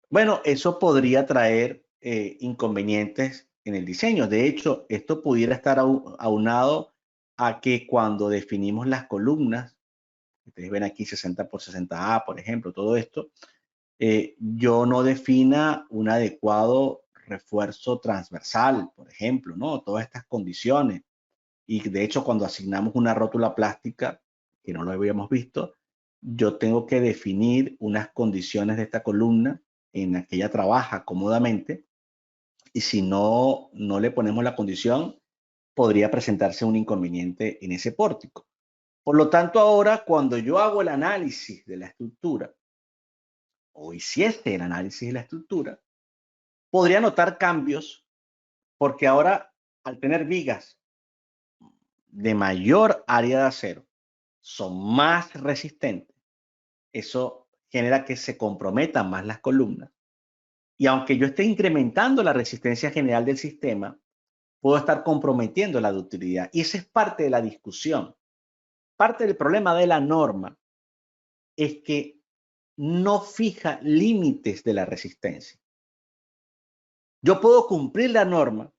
Bueno, eso podría traer inconvenientes en el diseño. De hecho, esto pudiera estar aunado a que cuando definimos las columnas, ustedes ven aquí 60 por 60A, por ejemplo, todo esto, yo no defina un adecuado refuerzo transversal, por ejemplo, ¿no? Todas estas condiciones. Y de hecho, cuando asignamos una rótula plástica, que no lo habíamos visto, yo tengo que definir unas condiciones de esta columna en la que ella trabaja cómodamente. Y si no le ponemos la condición, podría presentarse un inconveniente en ese pórtico. Por lo tanto, ahora, cuando yo hago el análisis de la estructura, o hiciese el análisis de la estructura, podría notar cambios porque ahora, al tener vigas de mayor área de acero, son más resistentes. Eso genera que se comprometan más las columnas. Y aunque yo esté incrementando la resistencia general del sistema, puedo estar comprometiendo la ductilidad. Y esa es parte de la discusión. Parte del problema de la norma es que no fija límites de la resistencia. Yo puedo cumplir la norma,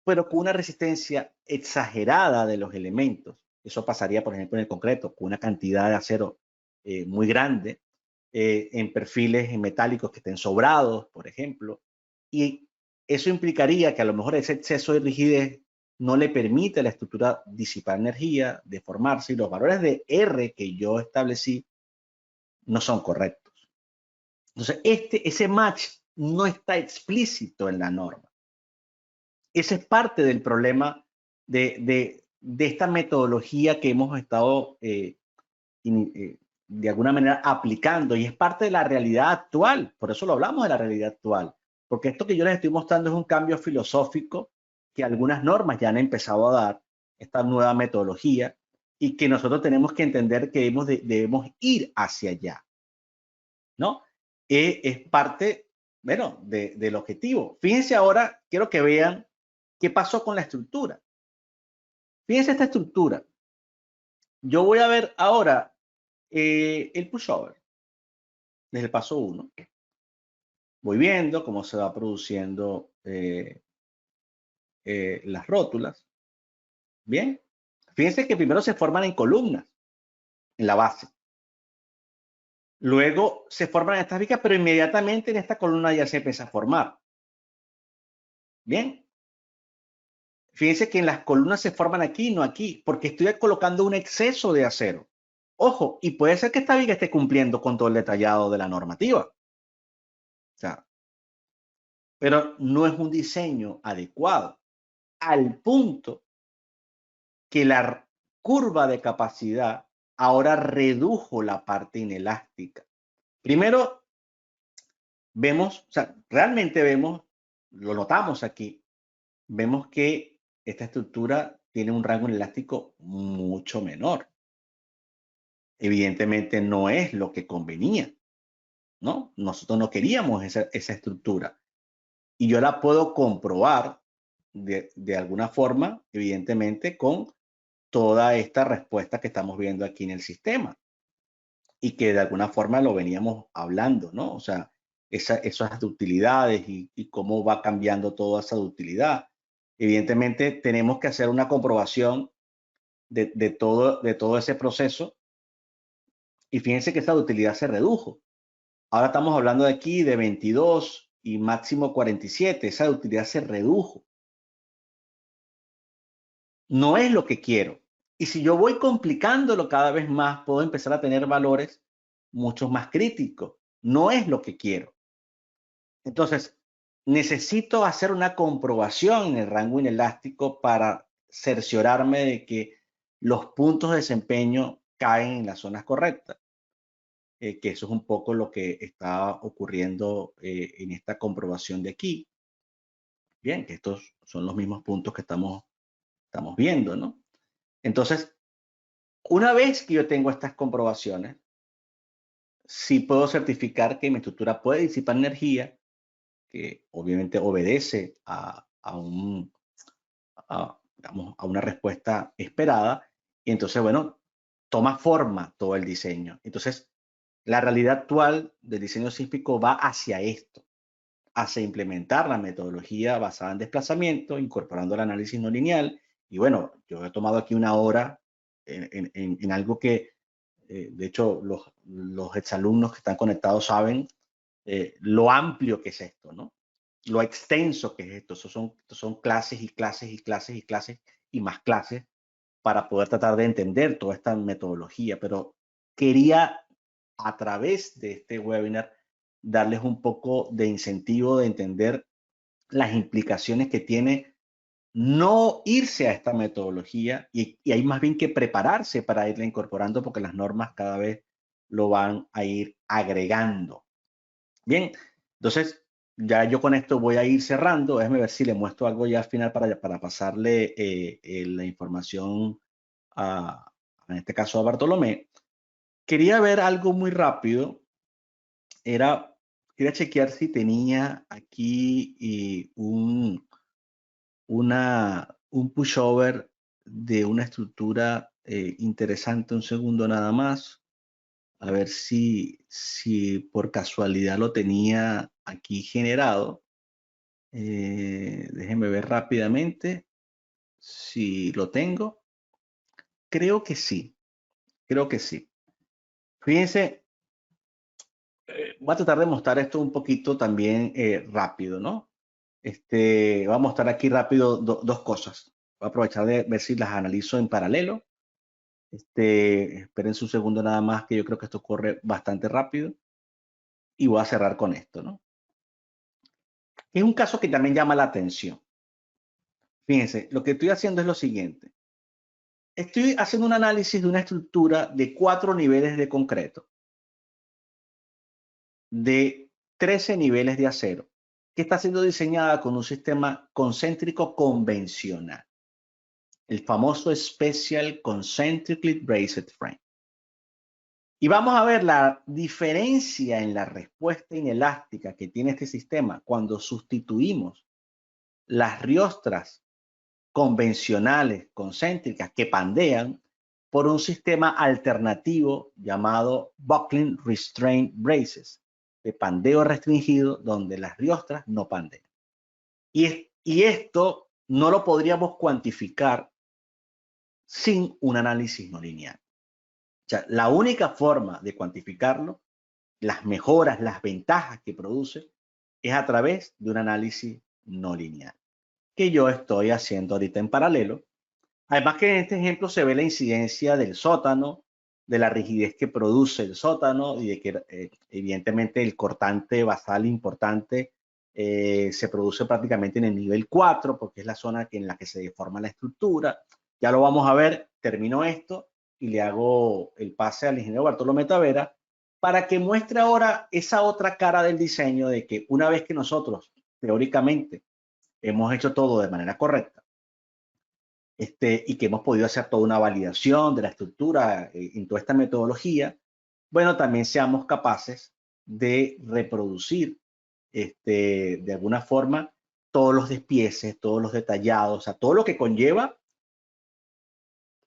pero con una resistencia exagerada de los elementos. Eso pasaría, por ejemplo, en el concreto, con una cantidad de acero muy grande, en perfiles metálicos que estén sobrados, por ejemplo. Y eso implicaría que a lo mejor ese exceso de rigidez no le permite a la estructura disipar energía, deformarse, y los valores de R que yo establecí no son correctos. Entonces, ese match no está explícito en la norma. Ese es parte del problema de esta metodología que hemos estado de alguna manera aplicando, y es parte de la realidad actual. Por eso lo hablamos de la realidad actual, porque esto que yo les estoy mostrando es un cambio filosófico que algunas normas ya han empezado a dar, esta nueva metodología, y que nosotros tenemos que entender que debemos ir hacia allá, ¿no? Es parte, bueno, del objetivo. Fíjense ahora, quiero que vean qué pasó con la estructura. Fíjense esta estructura. Yo voy a ver ahora el pushover desde el paso 1. Voy viendo cómo se va produciendo las rótulas. Bien. Fíjense que primero se forman en columnas, en la base. Luego se forman estas vigas, pero inmediatamente en esta columna ya se empieza a formar. Bien. Fíjense que en las columnas se forman aquí, no aquí, porque estoy colocando un exceso de acero. Ojo, y puede ser que esta viga esté cumpliendo con todo el detallado de la normativa. O sea, pero no es un diseño adecuado, al punto que la curva de capacidad ahora redujo la parte inelástica. Primero, vemos, o sea, realmente vemos, lo notamos aquí, vemos que esta estructura tiene un rango inelástico mucho menor. Evidentemente no es lo que convenía, ¿no? Nosotros no queríamos esa estructura. Y yo la puedo comprobar de alguna forma, evidentemente, con toda esta respuesta que estamos viendo aquí en el sistema. Y que de alguna forma lo veníamos hablando, ¿no? O sea, esas ductilidades y cómo va cambiando toda esa ductilidad. Evidentemente, tenemos que hacer una comprobación de todo ese proceso. Y fíjense que esa ductilidad se redujo. Ahora estamos hablando de aquí de 22 y máximo 47. Esa ductilidad se redujo. No es lo que quiero. Y si yo voy complicándolo cada vez más, puedo empezar a tener valores mucho más críticos. No es lo que quiero. Entonces, necesito hacer una comprobación en el rango inelástico para cerciorarme de que los puntos de desempeño caen en las zonas correctas. Que eso es un poco lo que está ocurriendo en esta comprobación de aquí. Bien, que estos son los mismos puntos que estamos viendo, ¿no? Entonces, una vez que yo tengo estas comprobaciones, sí puedo certificar que mi estructura puede disipar energía, que obviamente obedece digamos, a una respuesta esperada, y entonces, bueno, toma forma todo el diseño. Entonces, la realidad actual del diseño sísmico va hacia esto, hacia implementar la metodología basada en desplazamiento, incorporando el análisis no lineal. Y bueno, yo he tomado aquí una hora en algo que, de hecho, los exalumnos que están conectados saben lo amplio que es esto, ¿no? Lo extenso que es esto. Son clases y clases y clases y clases y más clases para poder tratar de entender toda esta metodología. Pero quería, a través de este webinar, darles un poco de incentivo de entender las implicaciones que tiene no irse a esta metodología, y hay más bien que prepararse para irla incorporando, porque las normas cada vez lo van a ir agregando. Bien, entonces ya yo con esto voy a ir cerrando. Déjame ver si le muestro algo ya al final para pasarle la información en este caso a Bartolomé. Quería ver algo muy rápido. Quería chequear si tenía aquí un pushover de una estructura interesante. Un segundo nada más. A ver si por casualidad lo tenía aquí generado. Déjenme ver rápidamente si lo tengo. Creo que sí. Creo que sí. Fíjense, voy a tratar de mostrar esto un poquito también rápido, ¿no? Voy a mostrar aquí rápido dos cosas. Voy a aprovechar de ver si las analizo en paralelo. Esperen un segundo nada más, que yo creo que esto corre bastante rápido. Y voy a cerrar con esto, ¿no? Es un caso que también llama la atención. Fíjense, lo que estoy haciendo es lo siguiente. Estoy haciendo un análisis de una estructura de 4 niveles de concreto, de 13 niveles de acero, que está siendo diseñada con un sistema concéntrico convencional, el famoso Special Concentrically Braced Frame. Y vamos a ver la diferencia en la respuesta inelástica que tiene este sistema cuando sustituimos las riostras convencionales concéntricas que pandean por un sistema alternativo llamado Buckling Restraint Braces, de pandeo restringido, donde las riostras no pandean. Y esto no lo podríamos cuantificar sin un análisis no lineal. O sea, la única forma de cuantificarlo, las mejoras, las ventajas que produce, es a través de un análisis no lineal, que yo estoy haciendo ahorita en paralelo. Además que en este ejemplo se ve la incidencia del sótano, de la rigidez que produce el sótano y de que evidentemente el cortante basal importante se produce prácticamente en el nivel 4, porque es la zona en la que se deforma la estructura. Ya lo vamos a ver. Termino esto y le hago el pase al ingeniero Bartolomé Tavera para que muestre ahora esa otra cara del diseño, de que una vez que nosotros teóricamente hemos hecho todo de manera correcta, y que hemos podido hacer toda una validación de la estructura en toda esta metodología, bueno, también seamos capaces de reproducir de alguna forma todos los despieces, todos los detallados, o sea, todo lo que conlleva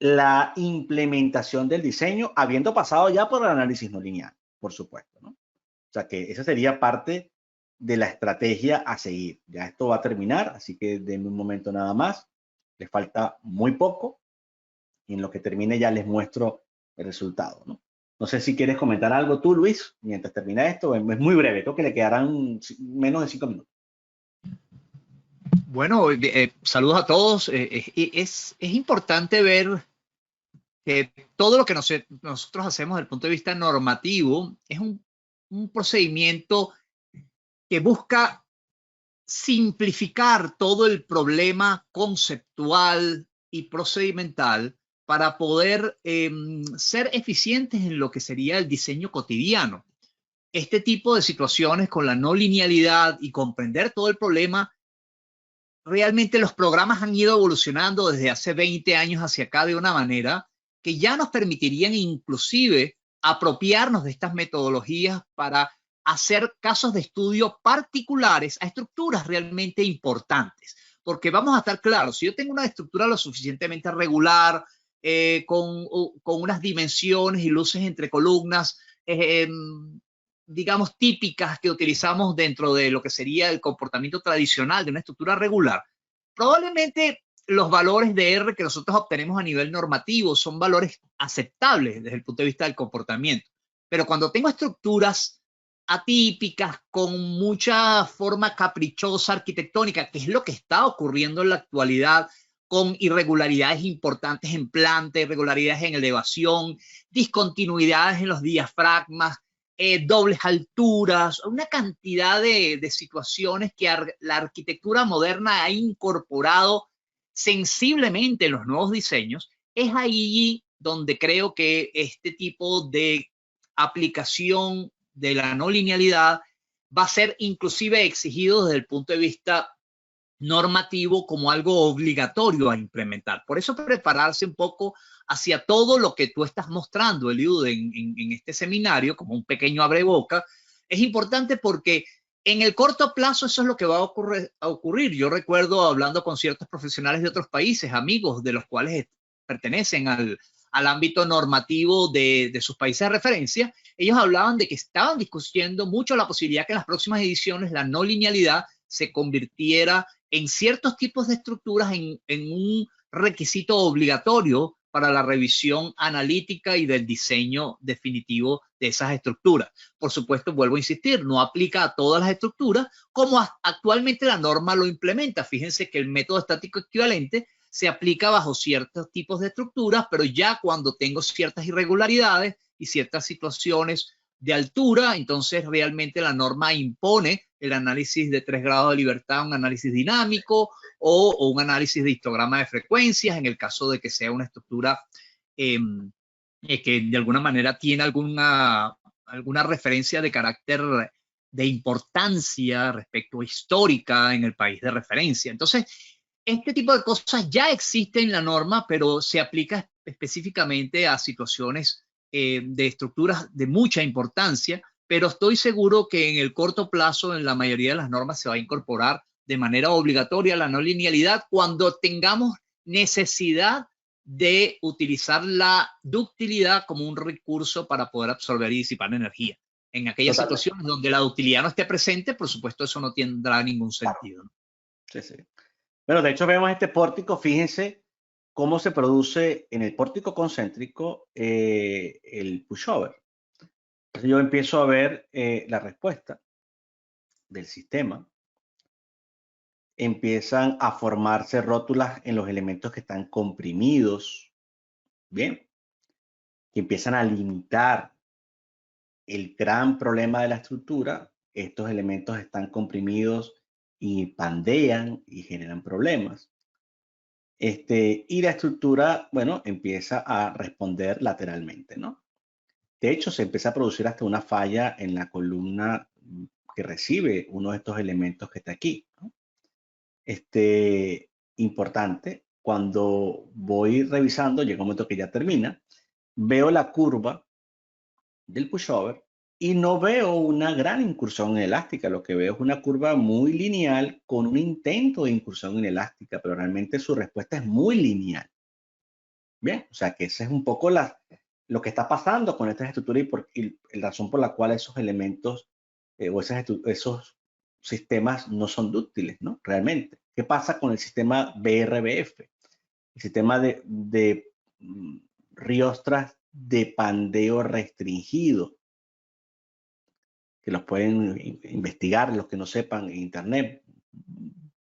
la implementación del diseño, habiendo pasado ya por el análisis no lineal, por supuesto, ¿no? O sea, que esa sería parte de la estrategia a seguir. Ya esto va a terminar, así que denme un momento nada más. Les falta muy poco y en lo que termine ya les muestro el resultado, ¿no? No sé si quieres comentar algo tú, Luis, mientras termina esto. Es muy breve, creo que le quedarán menos de 5 minutos. Bueno, saludos a todos. Es importante ver que todo lo que nosotros hacemos desde el punto de vista normativo es un procedimiento que busca simplificar todo el problema conceptual y procedimental para poder ser eficientes en lo que sería el diseño cotidiano. Este tipo de situaciones con la no linealidad y comprender todo el problema, realmente los programas han ido evolucionando desde hace 20 años hacia acá de una manera que ya nos permitirían inclusive apropiarnos de estas metodologías para hacer casos de estudio particulares a estructuras realmente importantes. Porque vamos a estar claros, si yo tengo una estructura lo suficientemente regular, con unas dimensiones y luces entre columnas, digamos, típicas que utilizamos dentro de lo que sería el comportamiento tradicional de una estructura regular, probablemente los valores de R que nosotros obtenemos a nivel normativo son valores aceptables desde el punto de vista del comportamiento. Pero cuando tengo estructuras atípicas con mucha forma caprichosa arquitectónica, que es lo que está ocurriendo en la actualidad, con irregularidades importantes en planta, irregularidades en elevación, discontinuidades en los diafragmas, dobles alturas, una cantidad de situaciones que la arquitectura moderna ha incorporado sensiblemente en los nuevos diseños. Es ahí donde creo que este tipo de aplicación de la no linealidad va a ser inclusive exigido desde el punto de vista normativo como algo obligatorio a implementar. Por eso prepararse un poco hacia todo lo que tú estás mostrando, Eliud, en este seminario, como un pequeño abreboca, es importante porque en el corto plazo eso es lo que va a ocurrir. Yo recuerdo hablando con ciertos profesionales de otros países, amigos de los cuales pertenecen al ámbito normativo de sus países de referencia, ellos hablaban de que estaban discutiendo mucho la posibilidad que en las próximas ediciones la no linealidad se convirtiera en ciertos tipos de estructuras en un requisito obligatorio para la revisión analítica y del diseño definitivo de esas estructuras. Por supuesto, vuelvo a insistir, no aplica a todas las estructuras como actualmente la norma lo implementa. Fíjense que el método estático equivalente se aplica bajo ciertos tipos de estructuras, pero ya cuando tengo ciertas irregularidades y ciertas situaciones de altura, entonces realmente la norma impone el análisis de 3 grados de libertad, un análisis dinámico o un análisis de histograma de frecuencias en el caso de que sea una estructura que de alguna manera tiene alguna referencia de carácter de importancia respecto a histórica en el país de referencia. Entonces, este tipo de cosas ya existen en la norma, pero se aplica específicamente a situaciones de estructuras de mucha importancia, pero estoy seguro que en el corto plazo en la mayoría de las normas se va a incorporar de manera obligatoria la no linealidad cuando tengamos necesidad de utilizar la ductilidad como un recurso para poder absorber y disipar energía. En aquellas situaciones donde la ductilidad no esté presente, por supuesto, eso no tendrá ningún sentido, ¿no? Sí, sí. Bueno, de hecho vemos este pórtico, fíjense cómo se produce en el pórtico concéntrico el pushover. Entonces yo empiezo a ver la respuesta del sistema. Empiezan a formarse rótulas en los elementos que están comprimidos, bien, que empiezan a limitar el gran problema de la estructura. Estos elementos están comprimidos y pandean y generan problemas. Y la estructura, bueno, empieza a responder lateralmente, ¿no? De hecho, se empieza a producir hasta una falla en la columna que recibe uno de estos elementos que está aquí, ¿no? Importante, cuando voy revisando, llega un momento que ya termina, veo la curva del pushover y no veo una gran incursión elástica. Lo que veo es una curva muy lineal con un intento de incursión inelástica, pero realmente su respuesta es muy lineal. Bien, o sea que esa es un poco lo que está pasando con estas estructuras y la razón por la cual esos elementos o esos sistemas no son dúctiles, ¿no? Realmente. ¿Qué pasa con el sistema BRBF? El sistema de riostras de pandeo restringido, que los pueden investigar los que no sepan en internet.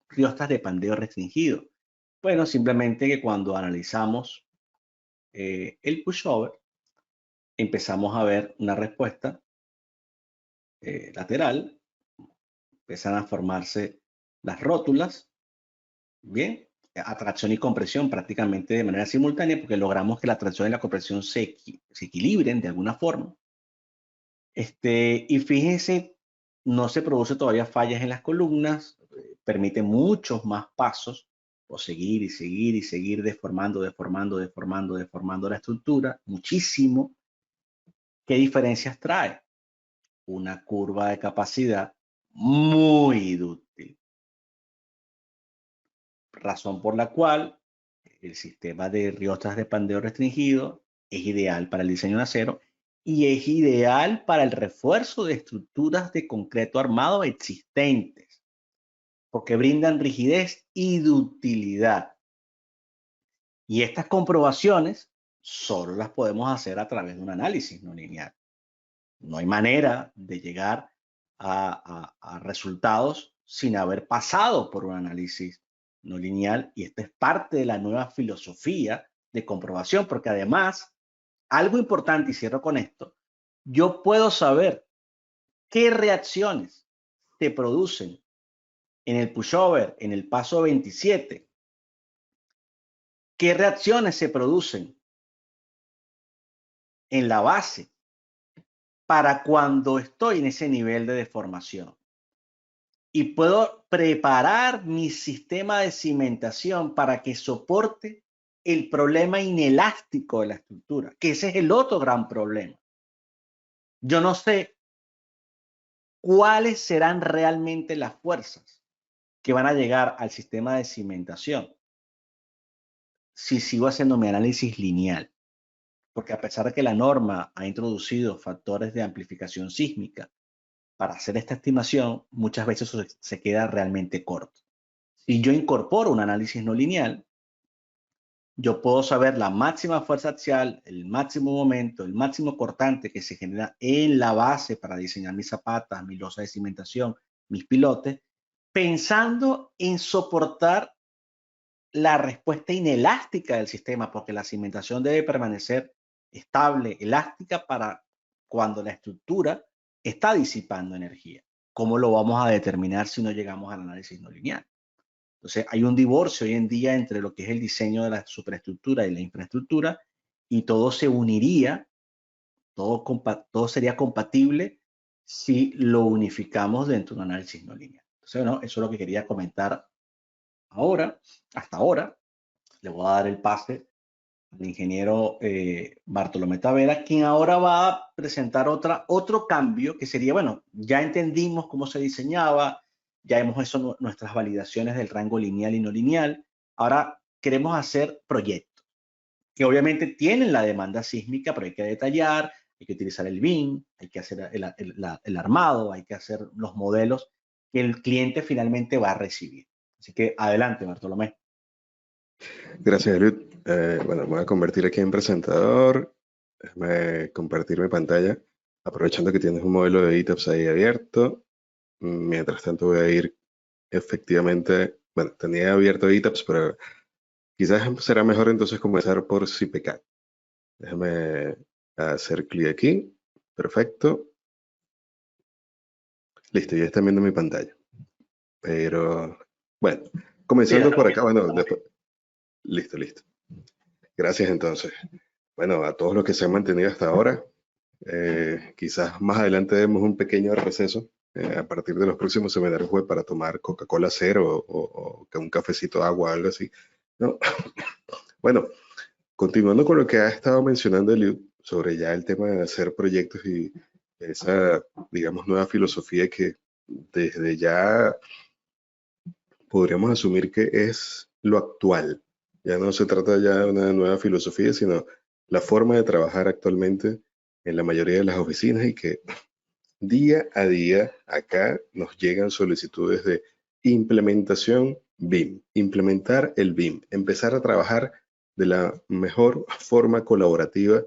Riostras de pandeo restringido. Bueno, simplemente que cuando analizamos el pushover, empezamos a ver una respuesta lateral, empiezan a formarse las rótulas, bien, atracción y compresión prácticamente de manera simultánea, porque logramos que la atracción y la compresión se equilibren de alguna forma. Y fíjense, no se produce todavía fallas en las columnas, permite muchos más pasos, o seguir y seguir y seguir deformando la estructura, muchísimo. ¿Qué diferencias trae? Una curva de capacidad muy dúctil. Razón por la cual el sistema de riostras de pandeo restringido es ideal para el diseño de acero y es ideal para el refuerzo de estructuras de concreto armado existentes, porque brindan rigidez y ductilidad. Y estas comprobaciones solo las podemos hacer a través de un análisis no lineal. No hay manera de llegar a resultados sin haber pasado por un análisis no lineal, y esta es parte de la nueva filosofía de comprobación, porque además, algo importante, y cierro con esto, yo puedo saber qué reacciones se producen en el pushover, en el paso 27, qué reacciones se producen en la base para cuando estoy en ese nivel de deformación. Y puedo preparar mi sistema de cimentación para que soporte el problema inelástico de la estructura, que ese es el otro gran problema. Yo no sé cuáles serán realmente las fuerzas que van a llegar al sistema de cimentación si sigo haciendo mi análisis lineal. Porque a pesar de que la norma ha introducido factores de amplificación sísmica para hacer esta estimación, muchas veces eso se queda realmente corto. Si yo incorporo un análisis no lineal, yo puedo saber la máxima fuerza axial, el máximo momento, el máximo cortante que se genera en la base para diseñar mis zapatas, mi losa de cimentación, mis pilotes, pensando en soportar la respuesta inelástica del sistema, porque la cimentación debe permanecer estable, elástica, para cuando la estructura está disipando energía. ¿Cómo lo vamos a determinar si no llegamos al análisis no lineal? Entonces, hay un divorcio hoy en día entre lo que es el diseño de la superestructura y la infraestructura, y todo se uniría, todo sería compatible si lo unificamos dentro de un análisis no lineal. Entonces, bueno, eso es lo que quería comentar ahora, hasta ahora. Le voy a dar el pase al ingeniero Bartolomé Tavera, quien ahora va a presentar otro cambio que sería, bueno, ya entendimos cómo se diseñaba, ya hemos hecho nuestras validaciones del rango lineal y no lineal. Ahora queremos hacer proyectos que obviamente tienen la demanda sísmica, pero hay que detallar, hay que utilizar el BIM, hay que hacer el armado, hay que hacer los modelos que el cliente finalmente va a recibir. Así que adelante, Bartolomé. Gracias, Eliud. Bueno, me voy a convertir aquí en presentador. Déjame compartir mi pantalla, aprovechando que tienes un modelo de ETABS ahí abierto. Mientras tanto voy a ir efectivamente, bueno, tenía abierto ETABS, pero quizás será mejor entonces comenzar por CPCAD. Déjame hacer clic aquí. Perfecto. Listo, ya están viendo mi pantalla. Pero, bueno, comenzando por acá, bueno, después. Listo. Gracias entonces. Bueno, a todos los que se han mantenido hasta ahora, quizás más adelante demos un pequeño receso a partir de los próximos seminarios web para tomar Coca-Cola cero o un cafecito de agua, algo así, ¿no? Bueno, continuando con lo que ha estado mencionando Eliud sobre ya el tema de hacer proyectos y esa, digamos, nueva filosofía que desde ya podríamos asumir que es lo actual. Ya no se trata ya de una nueva filosofía, sino la forma de trabajar actualmente en la mayoría de las oficinas, y que día a día acá nos llegan solicitudes de implementación BIM, implementar el BIM, empezar a trabajar de la mejor forma colaborativa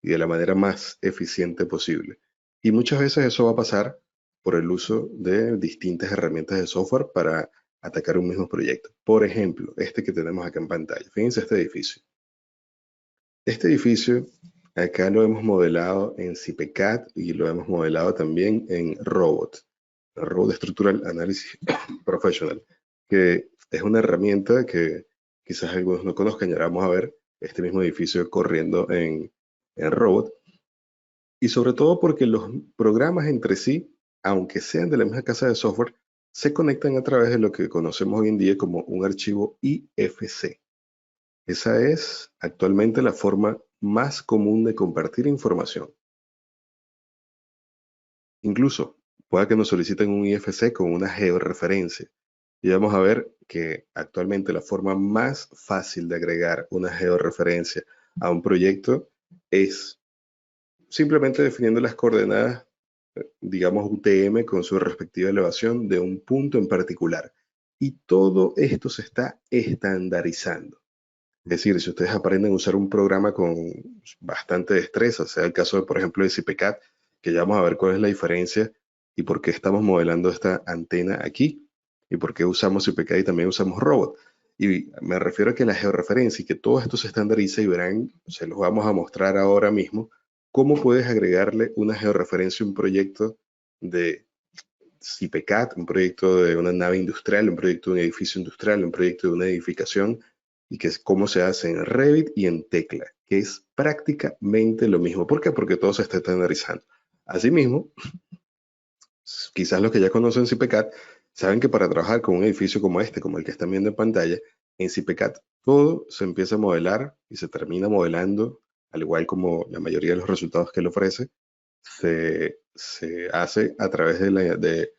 y de la manera más eficiente posible. Y muchas veces eso va a pasar por el uso de distintas herramientas de software para atacar un mismo proyecto. Por ejemplo, este que tenemos acá en pantalla. Fíjense este edificio. Este edificio acá lo hemos modelado en CPCAD y lo hemos modelado también en Robot Structural Analysis Professional, que es una herramienta que quizás algunos no conozcan. Y ahora vamos a ver este mismo edificio corriendo en Robot. Y sobre todo porque los programas entre sí, aunque sean de la misma casa de software, se conectan a través de lo que conocemos hoy en día como un archivo IFC. Esa es actualmente la forma más común de compartir información. Incluso pueda que nos soliciten un IFC con una georreferencia. Y vamos a ver que actualmente la forma más fácil de agregar una georreferencia a un proyecto es simplemente definiendo las coordenadas, digamos UTM, con su respectiva elevación de un punto en particular. Y todo esto se está estandarizando. Es decir, si ustedes aprenden a usar un programa con bastante destreza, sea el caso de, por ejemplo, de CPCAD, que ya vamos a ver cuál es la diferencia y por qué estamos modelando esta antena aquí, y por qué usamos CPCAD y también usamos Robot. Y me refiero a que la georreferencia y que todo esto se estandariza, y verán, se los vamos a mostrar ahora mismo, cómo puedes agregarle una georreferencia a un proyecto de CPCAD, un proyecto de una nave industrial, un proyecto de un edificio industrial, un proyecto de una edificación, y que es cómo se hace en Revit y en Tecla, que es prácticamente lo mismo. ¿Por qué? Porque todo se está estandarizando. Asimismo, quizás los que ya conocen CPCAD saben que para trabajar con un edificio como este, como el que están viendo en pantalla, en CPCAD todo se empieza a modelar y se termina modelando, al igual como la mayoría de los resultados que le ofrece, se hace a través de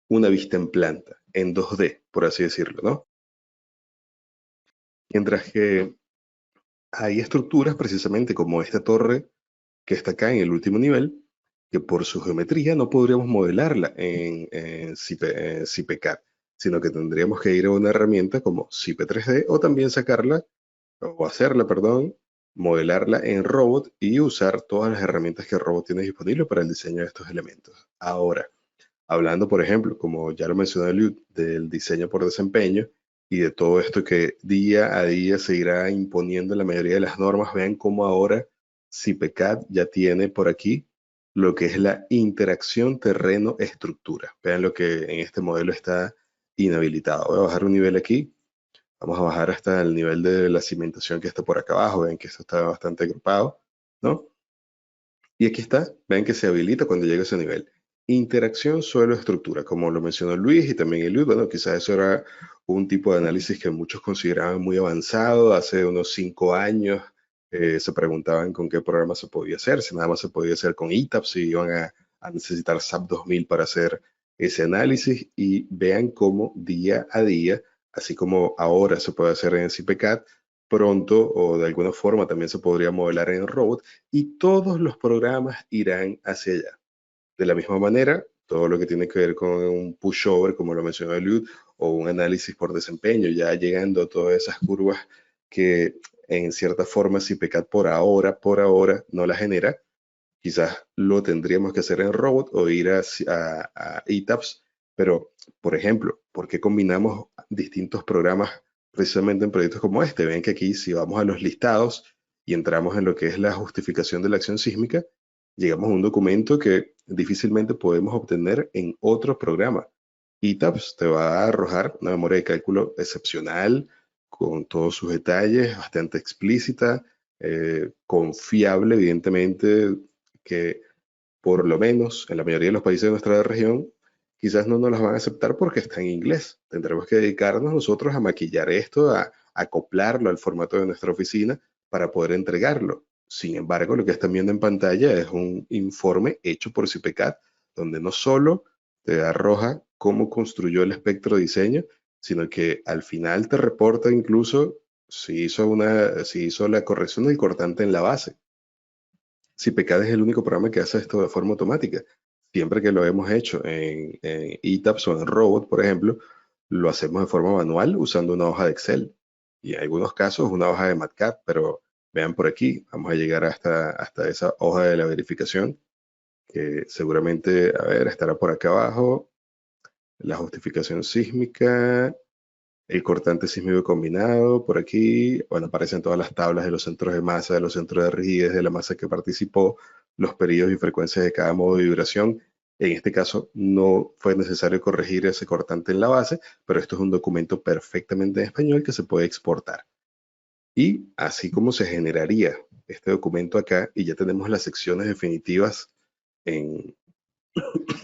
una vista en planta, en 2D, por así decirlo, ¿no? Mientras que hay estructuras precisamente como esta torre que está acá en el último nivel, que por su geometría no podríamos modelarla en CPCAD, sino que tendríamos que ir a una herramienta como CP3D, o también sacarla, o hacerla, perdón, modelarla en Robot y usar todas las herramientas que Robot tiene disponible para el diseño de estos elementos. Ahora, hablando, por ejemplo, como ya lo mencioné, del diseño por desempeño y de todo esto que día a día se irá imponiendo en la mayoría de las normas. Vean cómo ahora CIPECAT ya tiene por aquí lo que es la interacción terreno-estructura. Vean lo que en este modelo está inhabilitado. Voy a bajar un nivel aquí. Vamos a bajar hasta el nivel de la cimentación que está por acá abajo. Ven que esto está bastante agrupado, ¿no? Y aquí está, ven que se habilita cuando llega a ese nivel. Interacción suelo-estructura, como lo mencionó Luis y también Eliud. Bueno, quizás eso era un tipo de análisis que muchos consideraban muy avanzado. Hace unos 5 años se preguntaban con qué programa se podía hacer, si nada más se podía hacer con ETABS, si iban a necesitar SAP 2000 para hacer ese análisis. Y vean cómo día a día, así como ahora se puede hacer en CIPECAT, pronto o de alguna forma también se podría modelar en Robot, y todos los programas irán hacia allá. De la misma manera, todo lo que tiene que ver con un pushover, como lo mencionó Eliud, o un análisis por desempeño, ya llegando a todas esas curvas que en cierta forma CIPECAT por ahora no la genera. Quizás lo tendríamos que hacer en Robot o ir a ETABS, pero, por ejemplo, ¿por qué combinamos distintos programas precisamente en proyectos como este? Ven que aquí, si vamos a los listados y entramos en lo que es la justificación de la acción sísmica, llegamos a un documento que difícilmente podemos obtener en otro programa. ETABS te va a arrojar una memoria de cálculo excepcional, con todos sus detalles, bastante explícita, confiable, evidentemente, que por lo menos en la mayoría de los países de nuestra región quizás no nos las van a aceptar porque está en inglés. Tendremos que dedicarnos nosotros a maquillar esto, a acoplarlo al formato de nuestra oficina para poder entregarlo. Sin embargo, lo que están viendo en pantalla es un informe hecho por CIPECAT, donde no solo te arroja cómo construyó el espectro de diseño, sino que al final te reporta incluso si hizo la corrección del cortante en la base. CIPECAT es el único programa que hace esto de forma automática. Siempre que lo hemos hecho en ETABS o en Robot, por ejemplo, lo hacemos de forma manual usando una hoja de Excel y en algunos casos una hoja de MATLAB, pero vean por aquí, vamos a llegar hasta esa hoja de la verificación que seguramente, a ver, estará por acá abajo, la justificación sísmica, el cortante sísmico combinado, por aquí, bueno, aparecen todas las tablas de los centros de masa, de los centros de rigidez, de la masa que participó, los periodos y frecuencias de cada modo de vibración. En este caso no fue necesario corregir ese cortante en la base, pero esto es un documento perfectamente en español que se puede exportar. Y así como se generaría este documento acá, y ya tenemos las secciones definitivas en,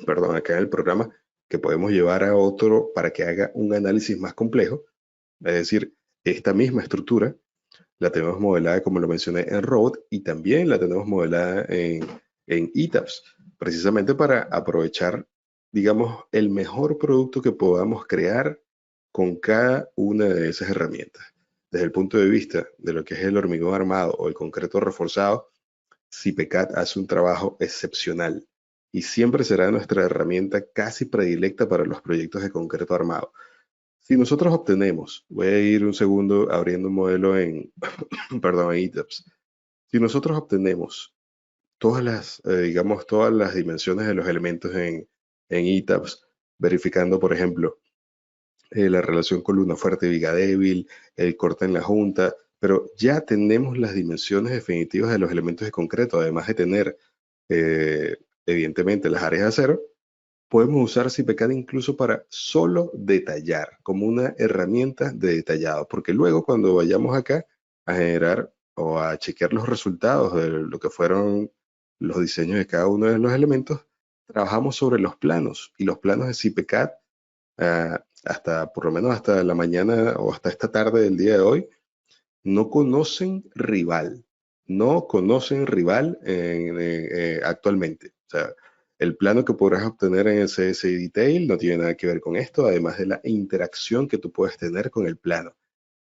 perdón, acá en el programa, que podemos llevar a otro para que haga un análisis más complejo. Es decir, esta misma estructura la tenemos modelada, como lo mencioné, en Robot, y también la tenemos modelada en ETABS, precisamente para aprovechar, digamos, el mejor producto que podamos crear con cada una de esas herramientas. Desde el punto de vista de lo que es el hormigón armado o el concreto reforzado, CIPECAT hace un trabajo excepcional y siempre será nuestra herramienta casi predilecta para los proyectos de concreto armado. Si nosotros obtenemos, voy a ir un segundo abriendo un modelo en, perdón, en ETABS. Si nosotros obtenemos todas las, digamos, todas las dimensiones de los elementos en ETABS, verificando, por ejemplo, la relación columna fuerte, viga débil, el corte en la junta, pero ya tenemos las dimensiones definitivas de los elementos de concreto, además de tener, evidentemente, las áreas de acero. Podemos usar CIPECAT incluso para solo detallar, como una herramienta de detallado, porque luego cuando vayamos acá a generar o a chequear los resultados de lo que fueron los diseños de cada uno de los elementos, trabajamos sobre los planos, y los planos de CIPECAT, hasta por lo menos hasta la mañana o hasta esta tarde del día de hoy, no conocen rival, actualmente. O sea, el plano que podrás obtener en el CSI Detail no tiene nada que ver con esto, además de la interacción que tú puedes tener con el plano.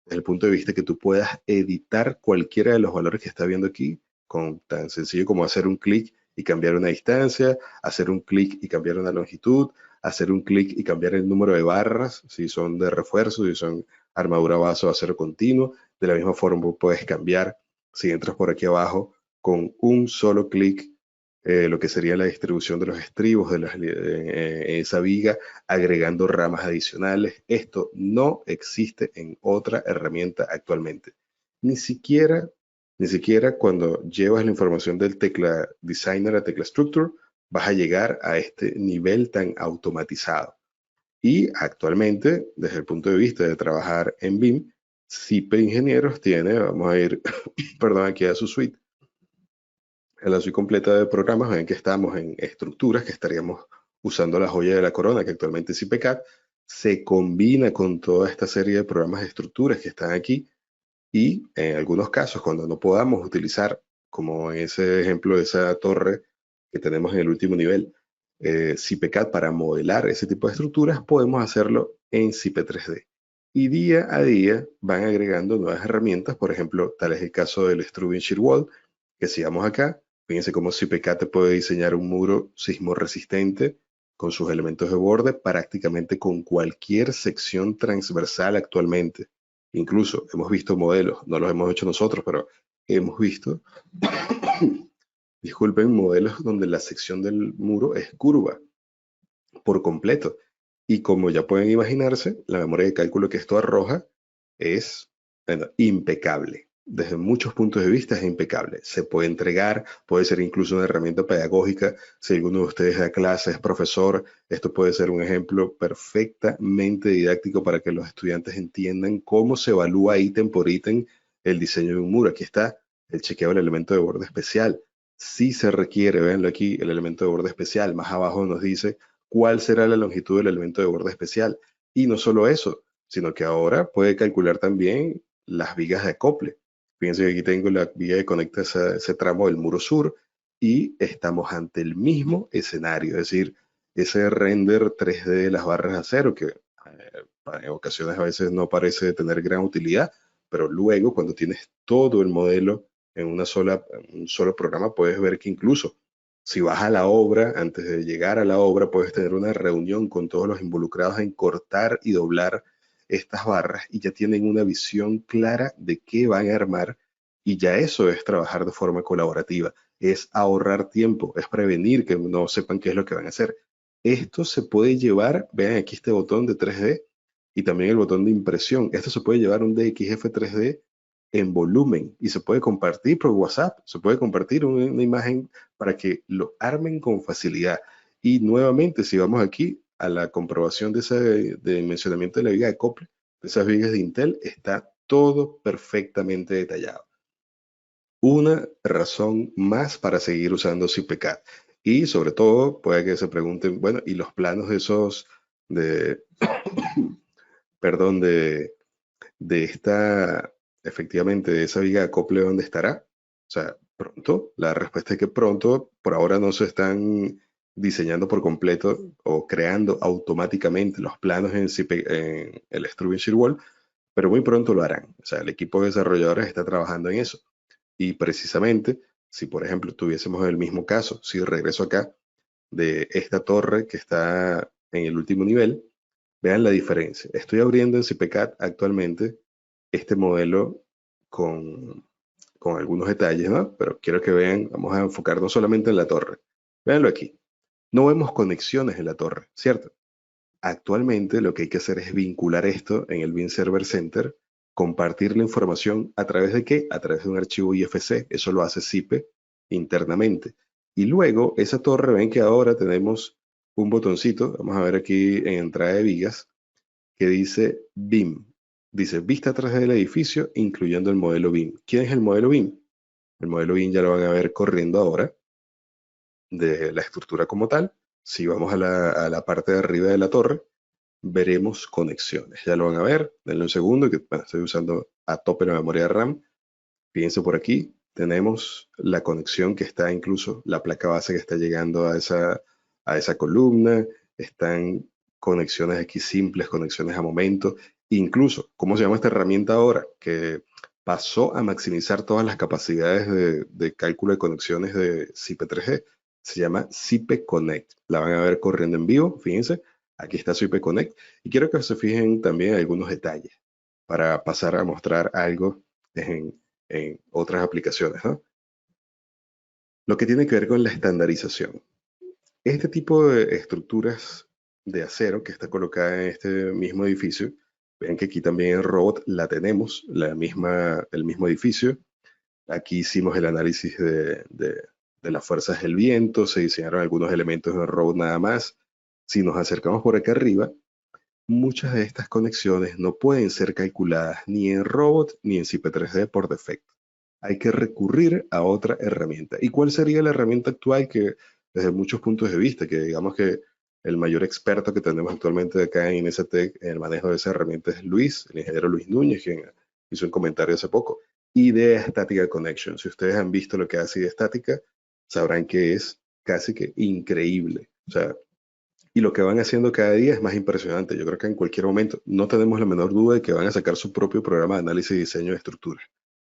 Desde el punto de vista que tú puedas editar cualquiera de los valores que estás viendo aquí, con tan sencillo como hacer un clic y cambiar una distancia, hacer un clic y cambiar una longitud, hacer un clic y cambiar el número de barras, si son de refuerzo, si son armadura base o acero continuo. De la misma forma puedes cambiar, si entras por aquí abajo, con un solo clic, lo que sería la distribución de los estribos de esa viga, agregando ramas adicionales. Esto no existe en otra herramienta actualmente. Ni siquiera cuando llevas la información del tecla designer a tecla structure, vas a llegar a este nivel tan automatizado. Y actualmente, desde el punto de vista de trabajar en BIM, CIPE Ingenieros tiene, vamos a ir, perdón, aquí a su suite, en la suite completa de programas. Ven que estamos en estructuras, que estaríamos usando la joya de la corona, que actualmente es CIPECAD, se combina con toda esta serie de programas de estructuras que están aquí, y en algunos casos, cuando no podamos utilizar, como en ese ejemplo de esa torre que tenemos en el último nivel, CIPECAD para modelar ese tipo de estructuras, podemos hacerlo en CIPE 3D. Y día a día van agregando nuevas herramientas, por ejemplo, tal es el caso del Strubing Shear Wall, que si vamos acá, fíjense cómo CIPECAD te puede diseñar un muro sismo resistente con sus elementos de borde prácticamente con cualquier sección transversal actualmente. Incluso hemos visto modelos, no los hemos hecho nosotros, pero hemos visto, disculpen, modelos donde la sección del muro es curva por completo. Y como ya pueden imaginarse, la memoria de cálculo que esto arroja es, bueno, impecable. Desde muchos puntos de vista es impecable. Se puede entregar, puede ser incluso una herramienta pedagógica. Si alguno de ustedes da clases, es profesor, esto puede ser un ejemplo perfectamente didáctico para que los estudiantes entiendan cómo se evalúa ítem por ítem el diseño de un muro. Aquí está el chequeo del elemento de borde especial. Si se requiere, véanlo aquí, el elemento de borde especial. Más abajo nos dice cuál será la longitud del elemento de borde especial. Y no solo eso, sino que ahora puede calcular también las vigas de acople. Fíjense que aquí tengo la viga que conecta ese tramo del muro sur, y estamos ante el mismo escenario, es decir, ese render 3D de las barras de acero que en ocasiones a veces no parece tener gran utilidad, pero luego cuando tienes todo el modelo en un solo programa, puedes ver que incluso si vas a la obra, antes de llegar a la obra, puedes tener una reunión con todos los involucrados en cortar y doblar estas barras, y ya tienen una visión clara de qué van a armar, y ya eso es trabajar de forma colaborativa, es ahorrar tiempo, es prevenir que no sepan qué es lo que van a hacer. Esto se puede llevar, vean aquí este botón de 3D y también el botón de impresión. Esto se puede llevar un DXF 3D en volumen y se puede compartir por WhatsApp, se puede compartir una imagen para que lo armen con facilidad. Y nuevamente, si vamos aquí a la comprobación de ese dimensionamiento de la viga de acople, de esas vigas de Intel, está todo perfectamente detallado. Una razón más para seguir usando CIPECAD. Y sobre todo, puede que se pregunten, bueno, ¿y los planos de esos, perdón, efectivamente, de esa viga de acople, dónde estará? O sea, pronto. La respuesta es que pronto. Por ahora no se están diseñando por completo o creando automáticamente los planos en el Strubing Shear Wall, pero muy pronto lo harán. O sea, el equipo de desarrolladores está trabajando en eso. Y precisamente, si por ejemplo tuviésemos el mismo caso, si regreso acá de esta torre que está en el último nivel, vean la diferencia. Estoy abriendo en CIPECAD actualmente este modelo con, con algunos detalles, ¿no? Pero quiero que vean, vamos a enfocarnos solamente en la torre. Véanlo aquí. No vemos conexiones en la torre, ¿cierto? Actualmente lo que hay que hacer es vincular esto en el BIM Server Center, compartir la información a través de ¿qué? A través de un archivo IFC. Eso lo hace CIPE internamente. Y luego esa torre, ven que ahora tenemos un botoncito, vamos a ver aquí en entrada de vigas, que dice BIM. Dice vista atrás del edificio, incluyendo el modelo BIM. ¿Quién es el modelo BIM? El modelo BIM ya lo van a ver corriendo ahora de la estructura como tal. Si vamos a la parte de arriba de la torre, veremos conexiones. Ya lo van a ver. Denle un segundo, que bueno, estoy usando a tope la memoria de RAM. Fíjense por aquí, tenemos la conexión que está, incluso la placa base que está llegando a esa columna. Están conexiones aquí simples, conexiones a momento. Incluso, ¿cómo se llama esta herramienta ahora? Que pasó a maximizar todas las capacidades de cálculo de conexiones de CIPE 3G. Se llama CIPE Connect. La van a ver corriendo en vivo, fíjense. Aquí está CIPE Connect. Y quiero que se fijen también en algunos detalles para pasar a mostrar algo en otras aplicaciones, ¿no? lo que tiene que ver con la estandarización. Este tipo de estructuras de acero que está colocada en este mismo edificio, ven que aquí también en Robot la tenemos, el mismo edificio. Aquí hicimos el análisis de las fuerzas del viento, se diseñaron algunos elementos en Robot nada más. Si nos acercamos por acá arriba, muchas de estas conexiones no pueden ser calculadas ni en Robot ni en CP3D por defecto. Hay que recurrir a otra herramienta. ¿Y cuál sería la herramienta actual que, desde muchos puntos de vista, que digamos que el mayor experto que tenemos actualmente acá en Inesatec en el manejo de esa herramienta es Luis, el ingeniero Luis Núñez, quien hizo un comentario hace poco? Idea Estática Connection. Si ustedes han visto lo que hace Idea Estática, sabrán que es casi que increíble. O sea, y lo que van haciendo cada día es más impresionante. Yo creo que en cualquier momento no tenemos la menor duda de que van a sacar su propio programa de análisis y diseño de estructuras.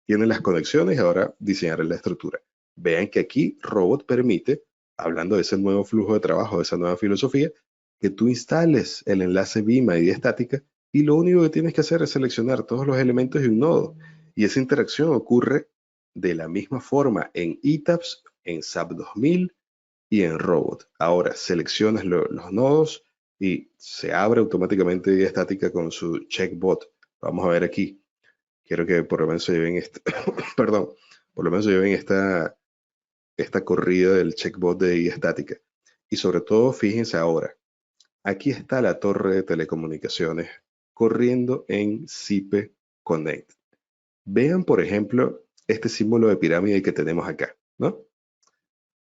Tienen las conexiones y ahora diseñar la estructura. Vean que aquí Robot permite, hablando de ese nuevo flujo de trabajo, de esa nueva filosofía, que tú instales el enlace BIM a idea estática y lo único que tienes que hacer es seleccionar todos los elementos de un nodo. Y esa interacción ocurre de la misma forma en ETABS, en SAP 2000 y en Robot. Ahora seleccionas los nodos y se abre automáticamente idea estática con su checkbot. Vamos a ver aquí. Quiero que por lo menos se lleven perdón, por lo menos se lleven esta corrida del checkbot de IA estática. Y sobre todo, fíjense ahora, aquí está la torre de telecomunicaciones corriendo en SIPE Connect. Vean, por ejemplo, este símbolo de pirámide que tenemos acá, ¿no?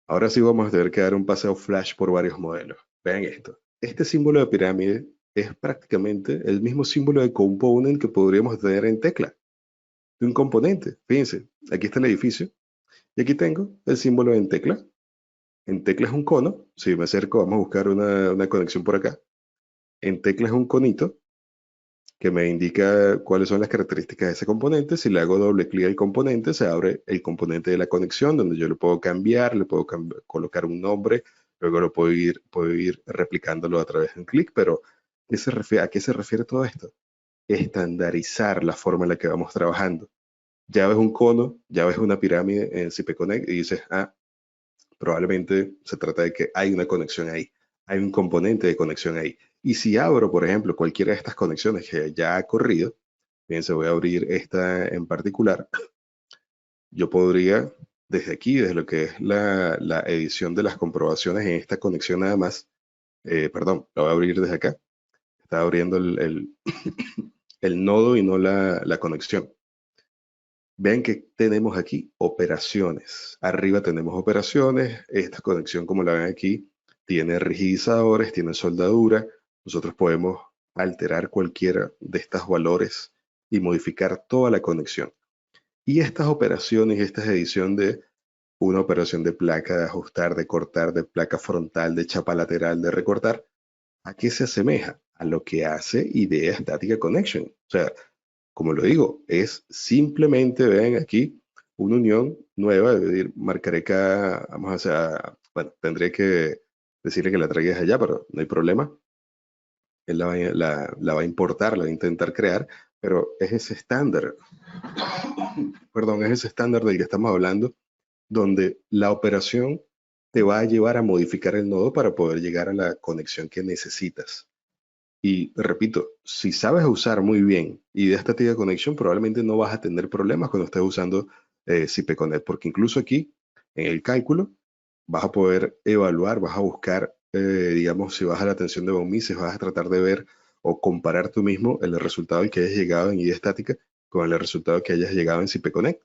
Ahora sí vamos a tener que dar un paseo flash por varios modelos. Vean esto. Este símbolo de pirámide es prácticamente el mismo símbolo de component que podríamos tener en Tecla, de un componente. Fíjense, aquí está el edificio y aquí tengo el símbolo en Tecla. En Tecla es un cono. Si me acerco, vamos a buscar una conexión por acá. En Tecla es un conito que me indica cuáles son las características de ese componente. Si le hago doble clic al componente, se abre el componente de la conexión, donde yo le puedo cambiar, colocar un nombre, luego lo puedo ir replicándolo a través de un clic. Pero ¿a qué se refiere todo esto? Estandarizar la forma en la que vamos trabajando. Ya ves un cono, ya ves una pirámide en CP Connect y dices, probablemente se trata de que hay una conexión ahí, hay un componente de conexión ahí. Y si abro, por ejemplo, cualquiera de estas conexiones que ya ha corrido, fíjense, voy a abrir esta en particular, yo podría, desde aquí, desde lo que es la edición de las comprobaciones en esta conexión nada más, perdón, la voy a abrir desde acá, está abriendo el nodo y no la conexión. Vean que tenemos aquí operaciones. Arriba tenemos operaciones. Esta conexión, como la ven aquí, tiene rigidizadores, tiene soldadura. Nosotros podemos alterar cualquiera de estos valores y modificar toda la conexión. Y estas operaciones, esta es edición de una operación de placa, de ajustar, de cortar, de placa frontal, de chapa lateral, de recortar. ¿A qué se asemeja? A lo que hace Idea Estática Connection. O sea, como lo digo, es simplemente, vean aquí, una unión nueva. Marcaré cada, vamos a hacer, bueno, tendré que decirle que la traiga desde allá, pero no hay problema. Él la va a importar, la va a intentar crear, pero es ese estándar, perdón, es ese estándar del que estamos hablando, donde la operación te va a llevar a modificar el nodo para poder llegar a la conexión que necesitas. Y repito, si sabes usar muy bien Idea Estática Connection, probablemente no vas a tener problemas cuando estés usando CP Connect, porque incluso aquí en el cálculo vas a poder evaluar, vas a buscar, digamos, si vas a la atención de von Mises, vas a tratar de ver o comparar tú mismo el resultado al que hayas llegado en Idea Estática con el resultado que hayas llegado en CP Connect.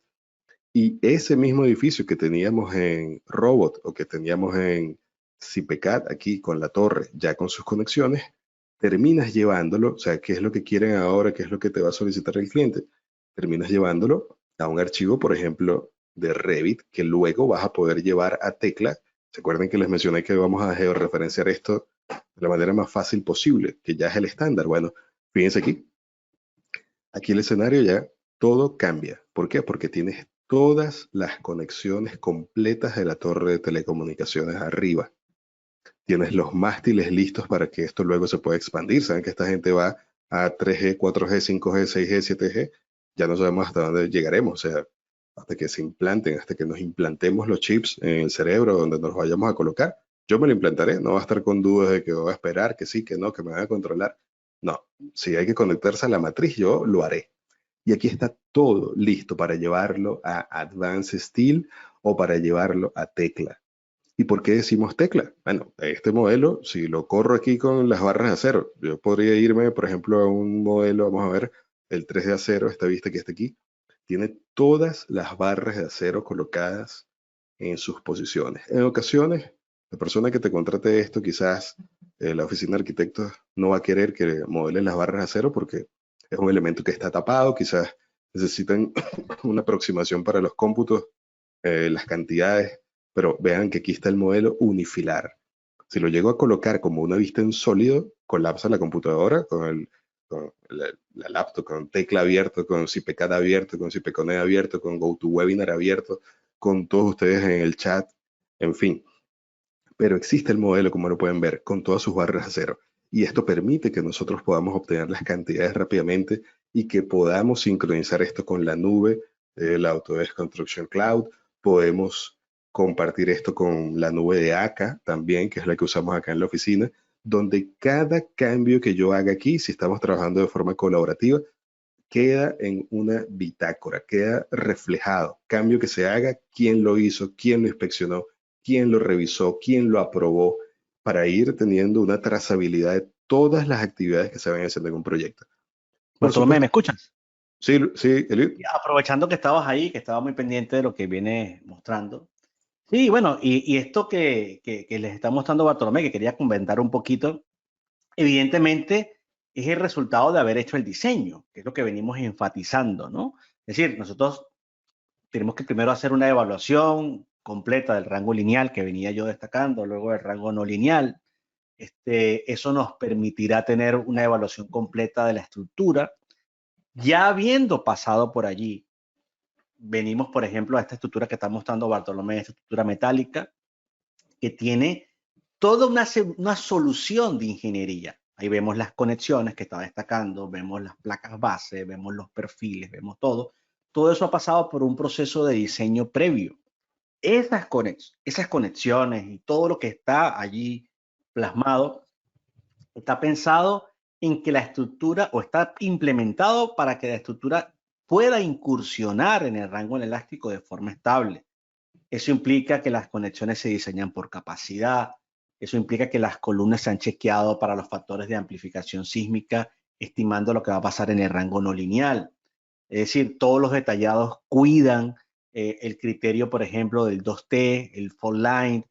Y ese mismo edificio que teníamos en Robot o que teníamos en CPCAD aquí con la torre, ya con sus conexiones, terminas llevándolo, o sea, ¿qué es lo que quieren ahora? ¿Qué es lo que te va a solicitar el cliente? Terminas llevándolo a un archivo, por ejemplo, de Revit, que luego vas a poder llevar a Tecla. ¿Se acuerdan que les mencioné que vamos a georreferenciar esto de la manera más fácil posible, que ya es el estándar? Bueno, fíjense aquí. Aquí el escenario ya todo cambia. ¿Por qué? Porque tienes todas las conexiones completas de la torre de telecomunicaciones arriba. Tienes los mástiles listos para que esto luego se pueda expandir. Saben que esta gente va a 3G, 4G, 5G, 6G, 7G. Ya no sabemos hasta dónde llegaremos. O sea, hasta que se implanten, hasta que nos implantemos los chips en el cerebro donde nos vayamos a colocar. Yo me lo implantaré, no va a estar con dudas de que voy a esperar, que sí, que no, que me van a controlar. No, si hay que conectarse a la matriz, yo lo haré. Y aquí está todo listo para llevarlo a Advanced Steel o para llevarlo a Tecla. ¿Y por qué decimos Tecla? Bueno, este modelo, si lo corro aquí con las barras de acero, yo podría irme, por ejemplo, a un modelo, vamos a ver, el 3 de acero, esta vista que está aquí, tiene todas las barras de acero colocadas en sus posiciones. En ocasiones, la persona que te contrate esto, quizás la oficina de arquitectos no va a querer que modelen las barras de acero porque es un elemento que está tapado, quizás necesitan una aproximación para los cómputos, las cantidades, pero vean que aquí está el modelo unifilar. Si lo llego a colocar como una vista en sólido, colapsa la computadora con la laptop, con tecla abierto, con CPCAD abierto, con CPConnect abierto, con GoToWebinar abierto, con todos ustedes en el chat, en fin. Pero existe el modelo, como lo pueden ver, con todas sus barras de acero. Y esto permite que nosotros podamos obtener las cantidades rápidamente y que podamos sincronizar esto con la nube, la Autodesk Construction Cloud. Podemos compartir esto con la nube de ACA también, que es la que usamos acá en la oficina, donde cada cambio que yo haga aquí, si estamos trabajando de forma colaborativa, queda en una bitácora, queda reflejado. Cambio que se haga, quién lo hizo, quién lo inspeccionó, quién lo revisó, quién lo aprobó, para ir teniendo una trazabilidad de todas las actividades que se van haciendo en un proyecto. Por Bartolomé, ¿me supuesto. escuchas? Sí, sí, Eliud. Y aprovechando que estabas ahí, que estaba muy pendiente de lo que viene mostrando. Sí, bueno, y esto que les está mostrando Bartolomé, que quería comentar un poquito, evidentemente es el resultado de haber hecho el diseño, que es lo que venimos enfatizando, ¿no? Es decir, nosotros tenemos que primero hacer una evaluación completa del rango lineal que venía yo destacando, luego del rango no lineal. Eso nos permitirá tener una evaluación completa de la estructura. Ya habiendo pasado por allí, venimos, por ejemplo, a esta estructura que está mostrando Bartolomé, esta estructura metálica, que tiene toda una solución de ingeniería. Ahí vemos las conexiones que está destacando, vemos las placas base, vemos los perfiles, vemos todo. Todo eso ha pasado por un proceso de diseño previo. Esas conexiones y todo lo que está allí plasmado está pensado en que la estructura, o está implementado para que la estructura pueda incursionar en el rango elástico de forma estable. Eso implica que las conexiones se diseñan por capacidad. Eso implica que las columnas se han chequeado para los factores de amplificación sísmica, estimando lo que va a pasar en el rango no lineal. Es decir, todos los detallados cuidan el criterio, por ejemplo, del 2T, el fault line,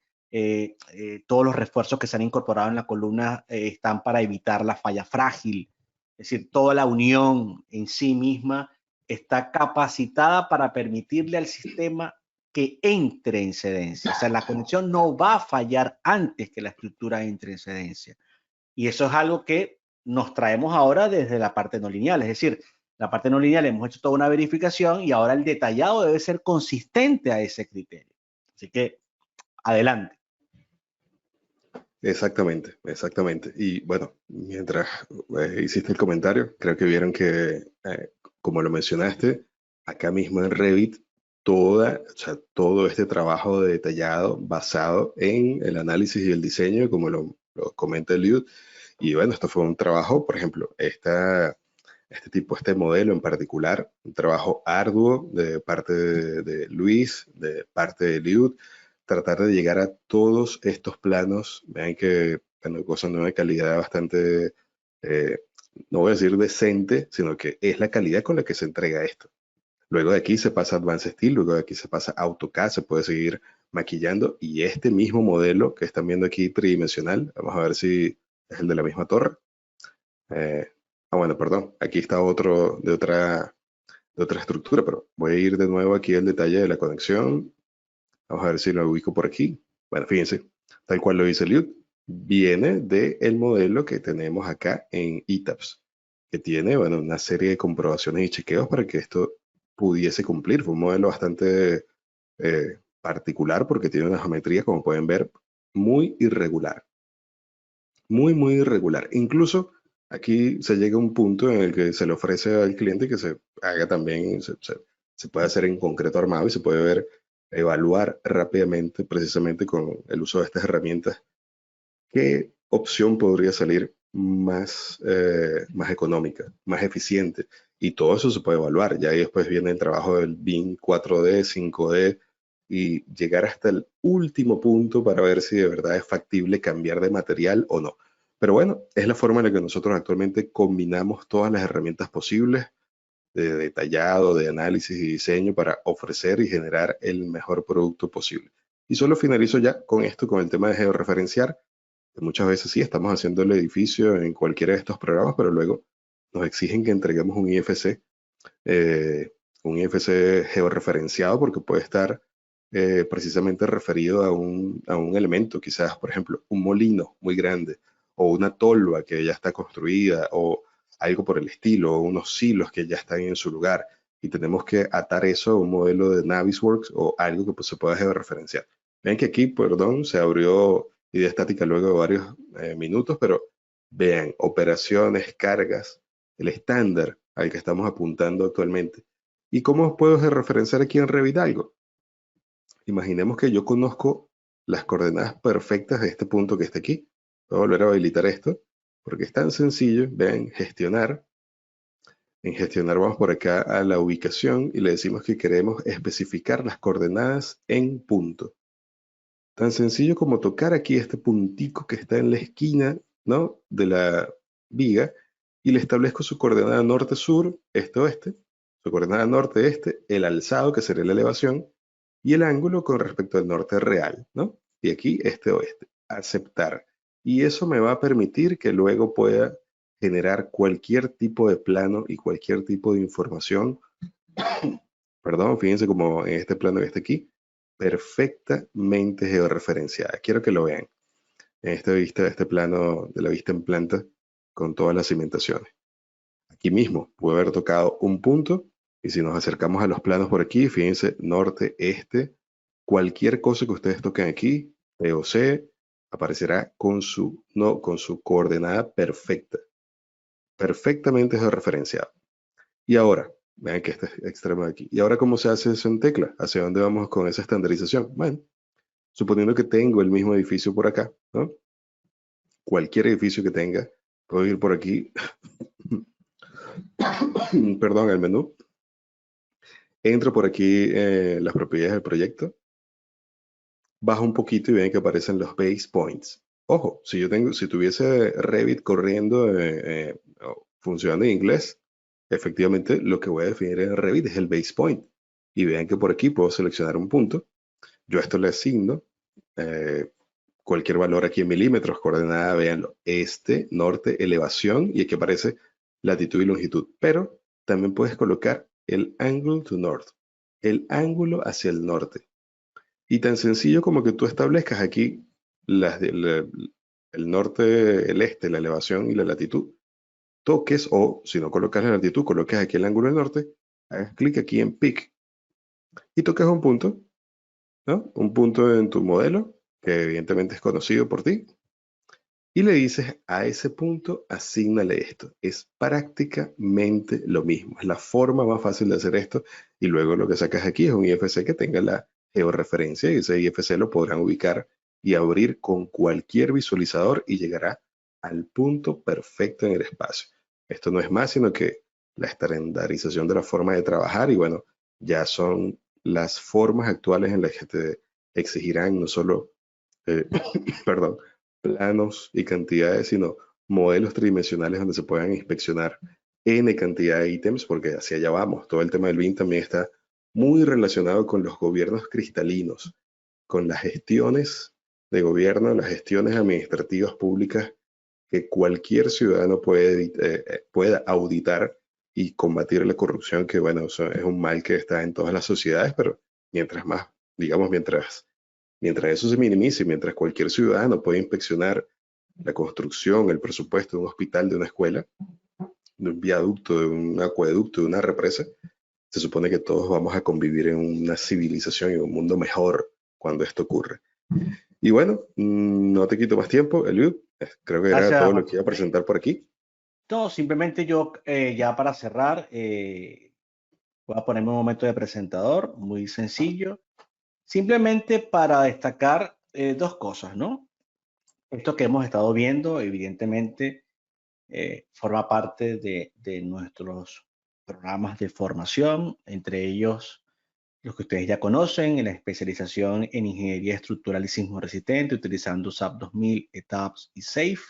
todos los refuerzos que se han incorporado en la columna están para evitar la falla frágil. Es decir, toda la unión en sí misma está capacitada para permitirle al sistema que entre en cedencia. O sea, la conexión no va a fallar antes que la estructura entre en cedencia. Y eso es algo que nos traemos ahora desde la parte no lineal. Es decir, la parte no lineal hemos hecho toda una verificación y ahora el detallado debe ser consistente a ese criterio. Así que, adelante. Exactamente, exactamente. Y bueno, mientras hiciste el comentario, creo que vieron que, como lo mencionaste, acá mismo en Revit, todo este trabajo de detallado basado en el análisis y el diseño, como lo comenta Eliud. Y bueno, esto fue un trabajo, por ejemplo, este modelo en particular, un trabajo arduo de parte de Luis, de parte de Eliud, tratar de llegar a todos estos planos. Vean que gozan de una calidad bastante, no voy a decir decente, sino que es la calidad con la que se entrega esto. Luego de aquí se pasa a Advanced Steel, luego de aquí se pasa a AutoCAD, se puede seguir maquillando, y este mismo modelo que están viendo aquí tridimensional, vamos a ver si es el de la misma torre. Bueno, perdón, aquí está otro de otra estructura, pero voy a ir de nuevo aquí al detalle de la conexión. Vamos a ver si lo ubico por aquí. Bueno, fíjense, tal cual lo dice Liud, viene del modelo que tenemos acá en ETABS, que tiene, bueno, una serie de comprobaciones y chequeos para que esto pudiese cumplir. Fue un modelo bastante particular porque tiene una geometría, como pueden ver, muy irregular. Muy, muy irregular. Incluso aquí se llega a un punto en el que se le ofrece al cliente que se haga también, se puede hacer en concreto armado y se puede ver, evaluar rápidamente, precisamente con el uso de estas herramientas, qué opción podría salir más económica, más eficiente. Y todo eso se puede evaluar. Ya ahí después viene el trabajo del BIM 4D, 5D y llegar hasta el último punto para ver si de verdad es factible cambiar de material o no. Pero bueno, es la forma en la que nosotros actualmente combinamos todas las herramientas posibles de detallado, de análisis y diseño para ofrecer y generar el mejor producto posible. Y solo finalizo ya con esto, con el tema de georreferenciar. Muchas veces sí, estamos haciendo el edificio en cualquiera de estos programas, pero luego nos exigen que entreguemos eh, un IFC georreferenciado porque puede estar precisamente referido a un elemento, quizás, por ejemplo, un molino muy grande o una tolva que ya está construida o algo por el estilo, o unos silos que ya están en su lugar y tenemos que atar eso a un modelo de Navisworks o algo que pues, se pueda georreferenciar. Ven que aquí, perdón, se abrió idea estática luego de varios minutos, pero vean, operaciones, cargas, el estándar al que estamos apuntando actualmente. ¿Y cómo puedo referenciar aquí en Revit algo? Imaginemos que yo conozco las coordenadas perfectas de este punto que está aquí. Voy a volver a habilitar esto, porque es tan sencillo. Vean, gestionar. En gestionar vamos por acá a la ubicación y le decimos que queremos especificar las coordenadas en punto. Tan sencillo como tocar aquí este puntico que está en la esquina, ¿no?, de la viga y le establezco su coordenada norte-sur, este-oeste, su coordenada norte-este, el alzado que sería la elevación y el ángulo con respecto al norte real, ¿no? Y aquí este-oeste, aceptar. Y eso me va a permitir que luego pueda generar cualquier tipo de plano y cualquier tipo de información. Perdón, fíjense como en este plano que está aquí, perfectamente georreferenciada. Quiero que lo vean en este plano de la vista en planta con todas las cimentaciones. Aquí mismo pude haber tocado un punto y si nos acercamos a los planos por aquí, fíjense, norte, este, cualquier cosa que ustedes toquen aquí, POC, aparecerá con su, no, con su coordenada perfecta, perfectamente georreferenciado. Y ahora, vean que este extremo de aquí. ¿Y ahora cómo se hace eso en tecla? ¿Hacia dónde vamos con esa estandarización? Bueno, suponiendo que tengo el mismo edificio por acá, ¿no? Cualquier edificio que tenga, puedo ir por aquí, perdón, el menú, entro por aquí las propiedades del proyecto, bajo un poquito y ven que aparecen los base points. Ojo, si tuviese Revit corriendo, funcionando en inglés, efectivamente lo que voy a definir en Revit es el base point. Y vean que por aquí puedo seleccionar un punto. Yo a esto le asigno cualquier valor aquí en milímetros, coordenada, véanlo, este, norte, elevación, y aquí aparece latitud y longitud. Pero también puedes colocar el angle to north, el ángulo hacia el norte. Y tan sencillo como que tú establezcas aquí el norte, el este, la elevación y la latitud. Toques o si no colocas la latitud, coloques aquí el ángulo del norte, hagas clic aquí en Pick y toques un punto, ¿no? Un punto en tu modelo, que evidentemente es conocido por ti, y le dices a ese punto, asígnale esto. Es prácticamente lo mismo. Es la forma más fácil de hacer esto. Y luego lo que sacas aquí es un IFC que tenga la georreferencia y ese IFC lo podrán ubicar y abrir con cualquier visualizador y llegará al punto perfecto en el espacio. Esto no es más sino que la estandarización de la forma de trabajar y bueno, ya son las formas actuales en las que te exigirán no solo, perdón, planos y cantidades, sino modelos tridimensionales donde se puedan inspeccionar N cantidad de ítems, porque hacia allá vamos. Todo el tema del BIM también está muy relacionado con los gobiernos cristalinos, con las gestiones de gobierno, las gestiones administrativas públicas que cualquier ciudadano pueda auditar y combatir la corrupción, que bueno, eso es un mal que está en todas las sociedades, pero mientras más, digamos, mientras eso se minimice, mientras cualquier ciudadano puede inspeccionar la construcción, el presupuesto de un hospital, de una escuela, de un viaducto, de un acueducto, de una represa, se supone que todos vamos a convivir en una civilización y un mundo mejor cuando esto ocurre. Y bueno, no te quito más tiempo, Eliud. Creo que era todo lo que iba a presentar por aquí. No, simplemente yo ya para cerrar, Voy a ponerme un momento de presentador, muy sencillo, simplemente para destacar dos cosas, ¿no? Esto que hemos estado viendo, evidentemente, forma parte de nuestros programas de formación, entre ellos los que ustedes ya conocen, en la especialización en Ingeniería Estructural y Sismo Resistente, utilizando SAP 2000, ETAPS y SAFE.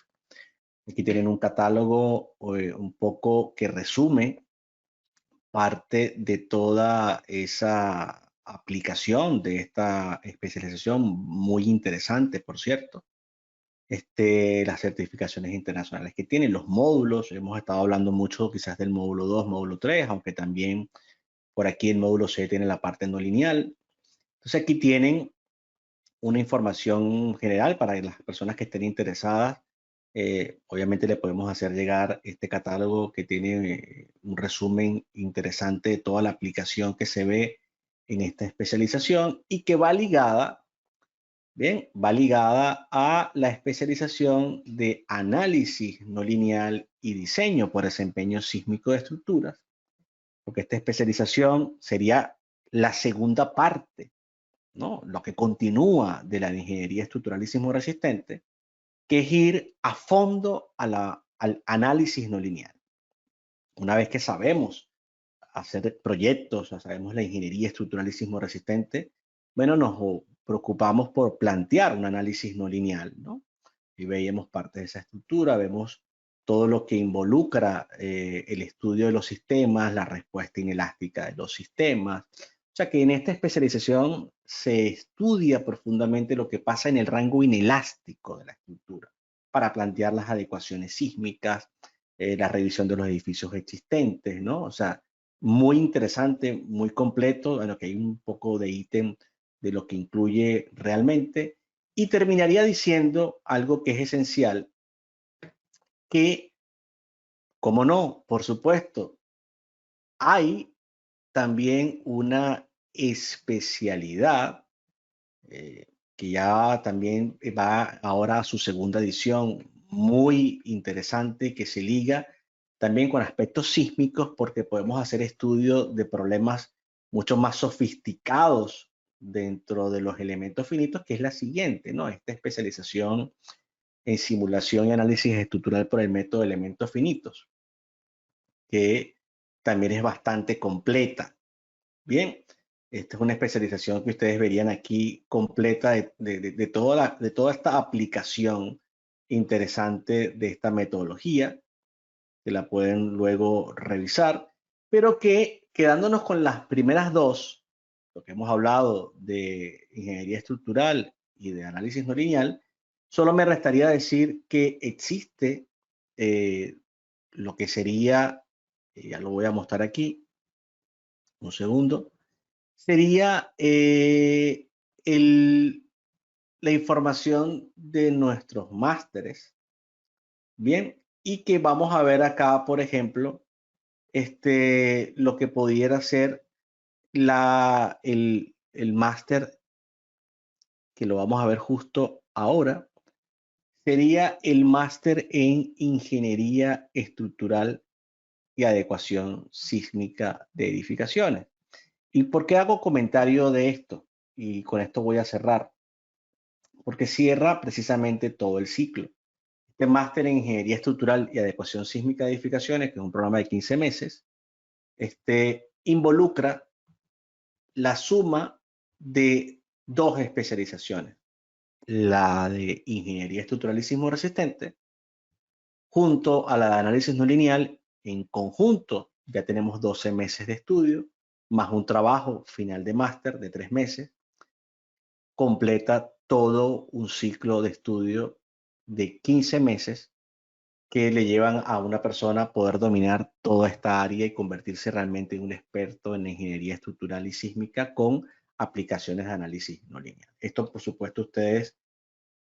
Aquí tienen un catálogo un poco que resume parte de toda esa aplicación de esta especialización, muy interesante, por cierto. Las certificaciones internacionales que tienen, los módulos, hemos estado hablando mucho quizás del módulo 2, módulo 3, aunque también por aquí el módulo C tiene la parte no lineal. Entonces aquí tienen una información general para las personas que estén interesadas. Obviamente le podemos hacer llegar este catálogo que tiene un resumen interesante de toda la aplicación que se ve en esta especialización y que va ligada, bien, va ligada a la especialización de análisis no lineal y diseño por desempeño sísmico de estructuras, porque esta especialización sería la segunda parte, ¿no? Lo que continúa de la ingeniería estructural y sismo resistente, que es ir a fondo al análisis no lineal. Una vez que sabemos hacer proyectos, ya sabemos la ingeniería estructural y sismo resistente, bueno, nos preocupamos por plantear un análisis no lineal, ¿no? Y veíamos parte de esa estructura, vemos todo lo que involucra el estudio de los sistemas, la respuesta inelástica de los sistemas. O sea que en esta especialización se estudia profundamente lo que pasa en el rango inelástico de la estructura para plantear las adecuaciones sísmicas, la revisión de los edificios existentes, ¿no? O sea, muy interesante, muy completo, bueno, que hay un poco de ítem de lo que incluye realmente. Y terminaría diciendo algo que es esencial, que, como no, por supuesto, hay también una especialidad que ya también va ahora a su segunda edición, muy interesante, que se liga también con aspectos sísmicos, porque podemos hacer estudios de problemas mucho más sofisticados dentro de los elementos finitos, que es la siguiente, ¿no? Esta especialización en simulación y análisis estructural por el método de elementos finitos, que también es bastante completa. Bien, esta es una especialización que ustedes verían aquí completa de toda esta aplicación interesante de esta metodología, que la pueden luego revisar, pero que quedándonos con las primeras dos, lo que hemos hablado de ingeniería estructural y de análisis no lineal, solo me restaría decir que existe lo que sería, ya lo voy a mostrar aquí, un segundo, sería la información de nuestros másteres, bien, y que vamos a ver acá, por ejemplo, lo que pudiera ser el máster, que lo vamos a ver justo ahora, sería el máster en Ingeniería Estructural y Adecuación Sísmica de Edificaciones. ¿Y por qué hago comentario de esto? Y con esto voy a cerrar. Porque cierra precisamente todo el ciclo. Este máster en Ingeniería Estructural y Adecuación Sísmica de Edificaciones, que es un programa de 15 meses, involucra la suma de dos especializaciones. La de Ingeniería Estructural y Sismo Resistente, junto a la de Análisis No Lineal. En conjunto ya tenemos 12 meses de estudio, más un trabajo final de máster de 3 meses. Completa todo un ciclo de estudio de 15 meses que le llevan a una persona a poder dominar toda esta área y convertirse realmente en un experto en ingeniería estructural y sísmica con aplicaciones de análisis no lineal. Esto, por supuesto, ustedes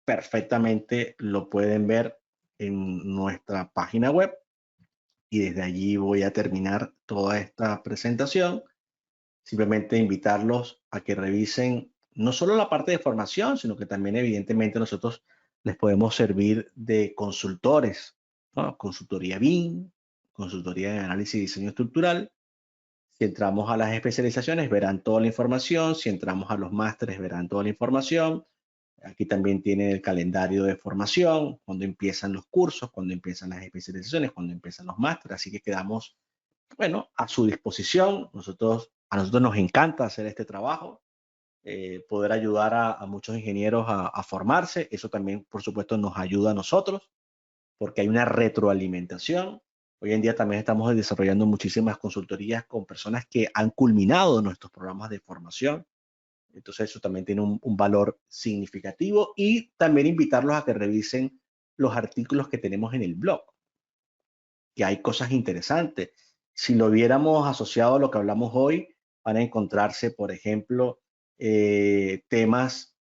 perfectamente lo pueden ver en nuestra página web y desde allí voy a terminar toda esta presentación. Simplemente invitarlos a que revisen no solo la parte de formación, sino que también evidentemente nosotros les podemos servir de consultores, ¿no? Consultoría BIM, consultoría de análisis y diseño estructural. Si entramos a las especializaciones, verán toda la información. Si entramos a los másteres, verán toda la información. Aquí también tienen el calendario de formación, cuando empiezan los cursos, cuando empiezan las especializaciones, cuando empiezan los másteres. Así que quedamos, bueno, a su disposición. A nosotros nos encanta hacer este trabajo, poder ayudar a muchos ingenieros a formarse. Eso también, por supuesto, nos ayuda a nosotros, porque hay una retroalimentación. Hoy en día también estamos desarrollando muchísimas consultorías con personas que han culminado nuestros programas de formación. Entonces eso también tiene un valor significativo, y también invitarlos a que revisen los artículos que tenemos en el blog, que hay cosas interesantes. Si lo hubiéramos asociado a lo que hablamos hoy, van a encontrarse, por ejemplo, temas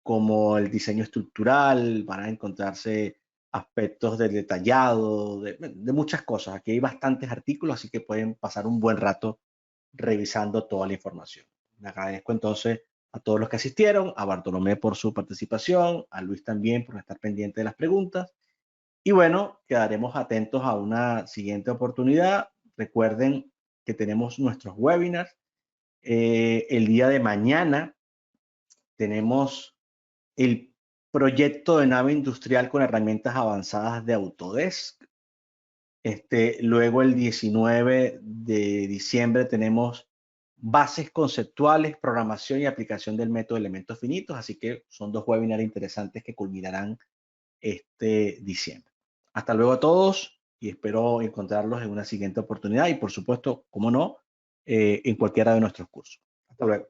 como el diseño estructural, van a encontrarse aspectos del detallado, de muchas cosas. Aquí hay bastantes artículos, así que pueden pasar un buen rato revisando toda la información. Le agradezco entonces a todos los que asistieron, a Bartolomé por su participación, a Luis también por estar pendiente de las preguntas. Y bueno, quedaremos atentos a una siguiente oportunidad. Recuerden que tenemos nuestros webinars. El día de mañana tenemos el proyecto de nave industrial con herramientas avanzadas de Autodesk. Luego el 19 de diciembre tenemos bases conceptuales, programación y aplicación del método de elementos finitos. Así que son dos webinars interesantes que culminarán este diciembre. Hasta luego a todos, y espero encontrarlos en una siguiente oportunidad y, por supuesto, como no, en cualquiera de nuestros cursos. Hasta luego.